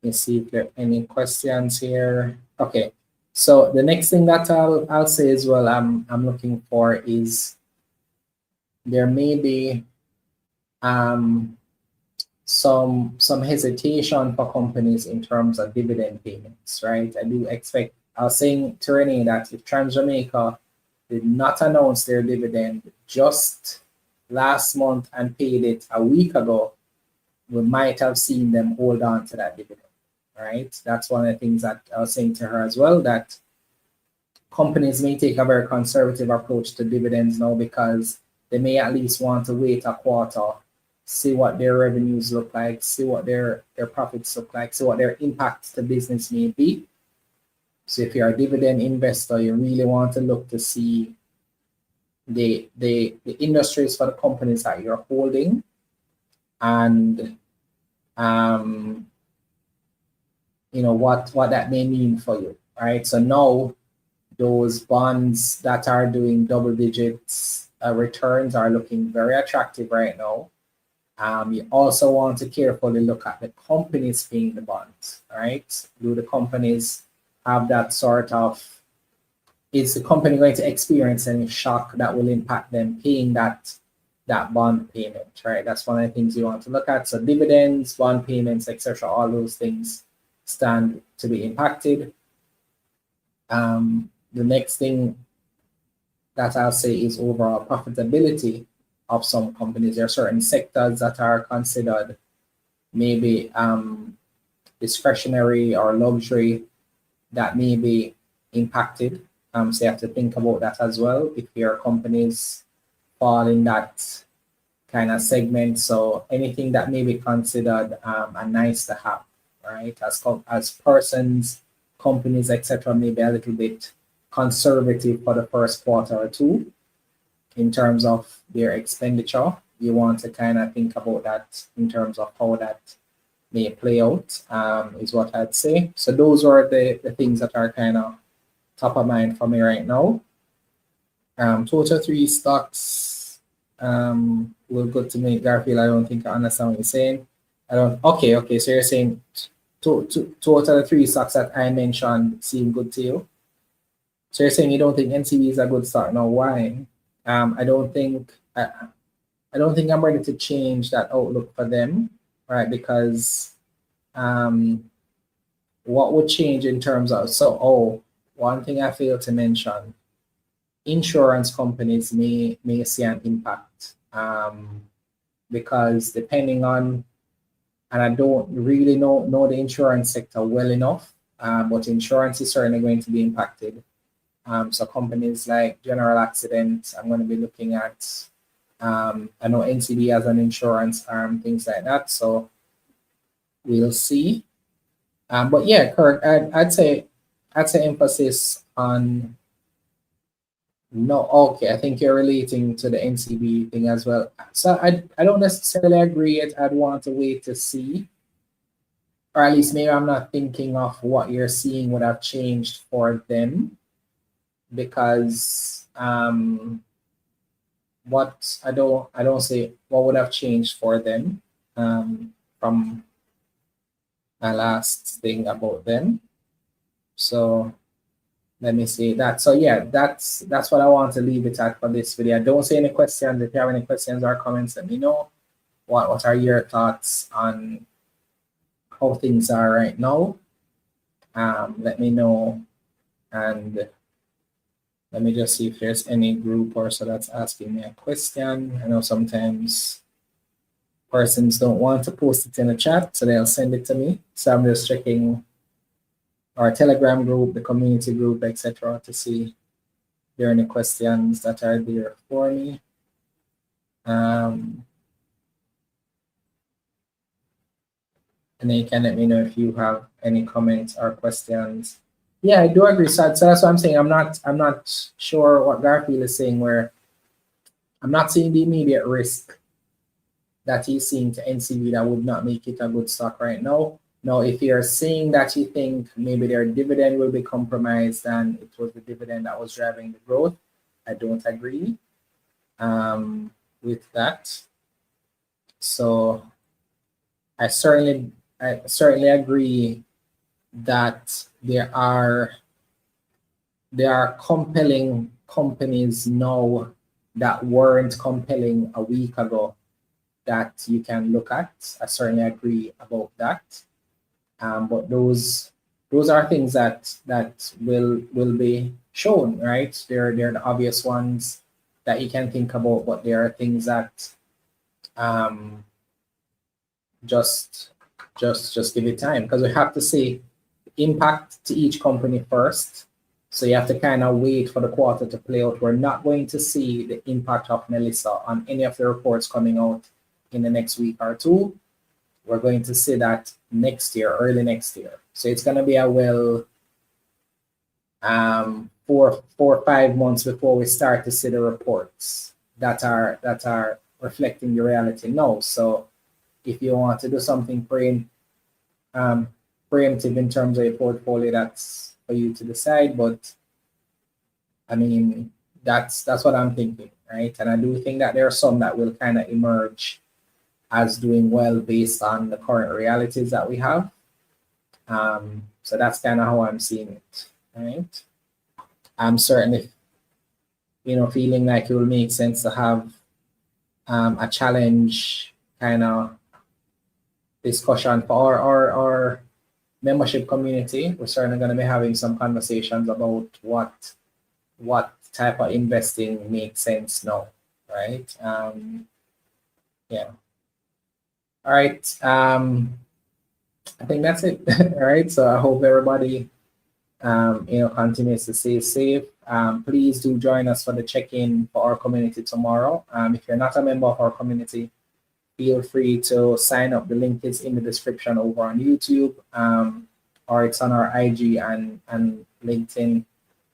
Let's see if there are any questions here. Okay, so the next thing that I'll say as well, I'm looking for is there may be some hesitation for companies in terms of dividend payments, right? I do expect, I was saying to Renee that if Trans Jamaica did not announce their dividend just last month and paid it a week ago, we might have seen them hold on to that dividend, right? That's one of the things that I was saying to her as well, that companies may take a very conservative approach to dividends now because they may at least want to wait a quarter, see what their revenues look like, see what their profits look like, see what their impact to business may be. So if you're a dividend investor, you really want to look to see the industries for the companies that you're holding, and what that may mean for you, right? So now those bonds that are doing double digits returns are looking very attractive right now. You also want to carefully look at the companies paying the bonds, right? Do the companies have that sort of, is the company going to experience any shock that will impact them paying that bond payment, right? That's one of the things you want to look at. So dividends, bond payments, etc., all those things stand to be impacted. The next thing that I'll say is overall profitability of some companies. There are certain sectors that are considered maybe discretionary or luxury that may be impacted. So you have to think about that as well if your companies fall in that kind of segment. So anything that may be considered a nice to have, right? As persons, companies, etc., may be a little bit conservative for the first quarter or two in terms of their expenditure. You want to kind of think about that in terms of how that may play out, is what I'd say. So those are the things that are kind of top of mind for me right now. Total 3 stocks will go to me. Garfield, I don't think I understand what you're saying. Okay. So you're saying total 3 stocks that I mentioned seem good to you. So you're saying you don't think NCB is a good stock. Now, why? I don't think I'm ready to change that outlook for them, right? Because what would change in terms of, one thing I failed to mention, insurance companies may see an impact, because depending on, and I don't really know the insurance sector well enough, but insurance is certainly going to be impacted. So companies like General Accident, I'm going to be looking at, I know NCB has an insurance arm, things like that. So we'll see. But yeah, Kirk, I'd say emphasis on, no, okay, I think you're relating to the NCB thing as well. So I don't necessarily agree yet. I'd want to wait to see, or at least maybe I'm not thinking of what you're seeing would have changed for them, because what I don't say what would have changed for them from my last thing about them. So let me see that. So yeah, that's what I want to leave it at for this video. Don't say any questions. If you have any questions or comments, let me know. What are your thoughts on how things are right now? Let me know, and let me just see if there's any group or so that's asking me a question. I know sometimes persons don't want to post it in the chat, so they'll send it to me. So I'm just checking our Telegram group, the community group, etc., to see if there are any questions that are there for me. And then you can let me know if you have any comments or questions. Yeah, I do agree. So that's what I'm saying. I'm not sure what Garfield is saying, where I'm not seeing the immediate risk that he's seeing to NCB that would not make it a good stock right now. Now, if you're saying that you think maybe their dividend will be compromised and it was the dividend that was driving the growth, I don't agree with that. So I certainly agree that there are compelling companies now that weren't compelling a week ago. that you can look at. I certainly agree about that. But those are things that will be shown, right? They're the obvious ones that you can think about, but there are things that just give it time, because we have to see impact to each company first. So you have to kind of wait for the quarter to play out. We're not going to see the impact of Melissa on any of the reports coming out in the next week or two. We're going to see that next year, early next year. So it's going to be a 4 or 5 months before we start to see the reports that are reflecting the reality now. So if you want to do something preemptive in terms of your portfolio, that's for you to decide. But I mean, that's what I'm thinking, right? And I do think that there are some that will kind of emerge as doing well based on the current realities that we have. So that's kind of how I'm seeing it, right? I'm certainly, feeling like it will make sense to have a challenge kind of discussion for our membership community. We're certainly going to be having some conversations about what type of investing makes sense now, right? Yeah. All right. I think that's it. All right. So I hope everybody, continues to stay safe. Please do join us for the check-in for our community tomorrow. If you're not a member of our community, feel free to sign up. The link is in the description over on YouTube, or it's on our IG and LinkedIn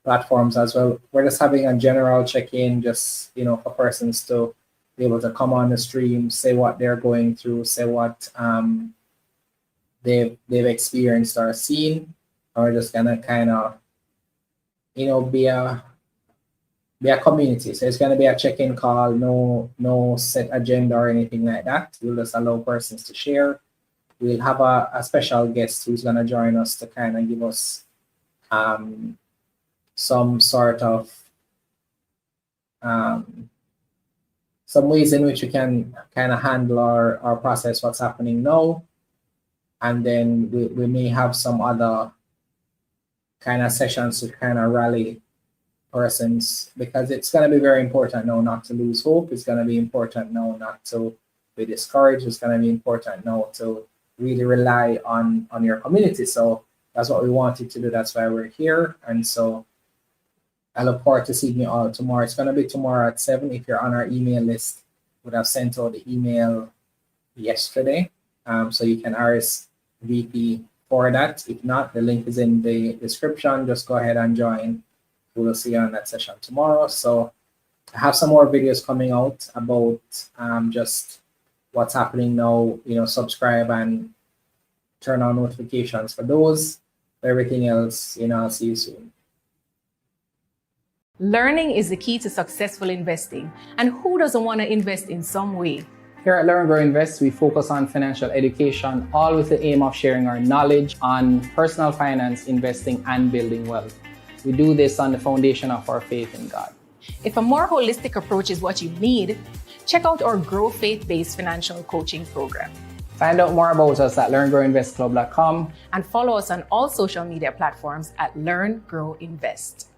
platforms as well. We're just having a general check-in, just for persons to be able to come on the stream, say what they're going through, say what they've experienced or seen, or just gonna kind of be a community. So it's gonna be a check-in call, no set agenda or anything like that. We'll just allow persons to share. We'll have a special guest who's gonna join us to kind of give us some sort of some ways in which we can kind of handle our process, what's happening now. And then we may have some other kind of sessions to kind of rally persons, because it's going to be very important now not to lose hope. It's going to be important now not to be discouraged. It's going to be important now to really rely on your community. So that's what we wanted to do. That's why we're here. And so I look forward to seeing you all tomorrow. It's going to be tomorrow at 7. If you're on our email list, would have sent out the email yesterday. So you can RSVP for that. If not, the link is in the description. Just go ahead and join. We will see you on that session tomorrow. So I have some more videos coming out about just what's happening now. Subscribe and turn on notifications for those. For everything else, I'll see you soon. Learning is the key to successful investing. And who doesn't want to invest in some way? Here at L.E.A.R.N Grow Invest, we focus on financial education, all with the aim of sharing our knowledge on personal finance, investing, and building wealth. We do this on the foundation of our faith in God. If a more holistic approach is what you need, check out our Grow Faith-based financial coaching program. Find out more about us at learngrowinvestclub.com and follow us on all social media platforms at L.E.A.R.N Grow Invest.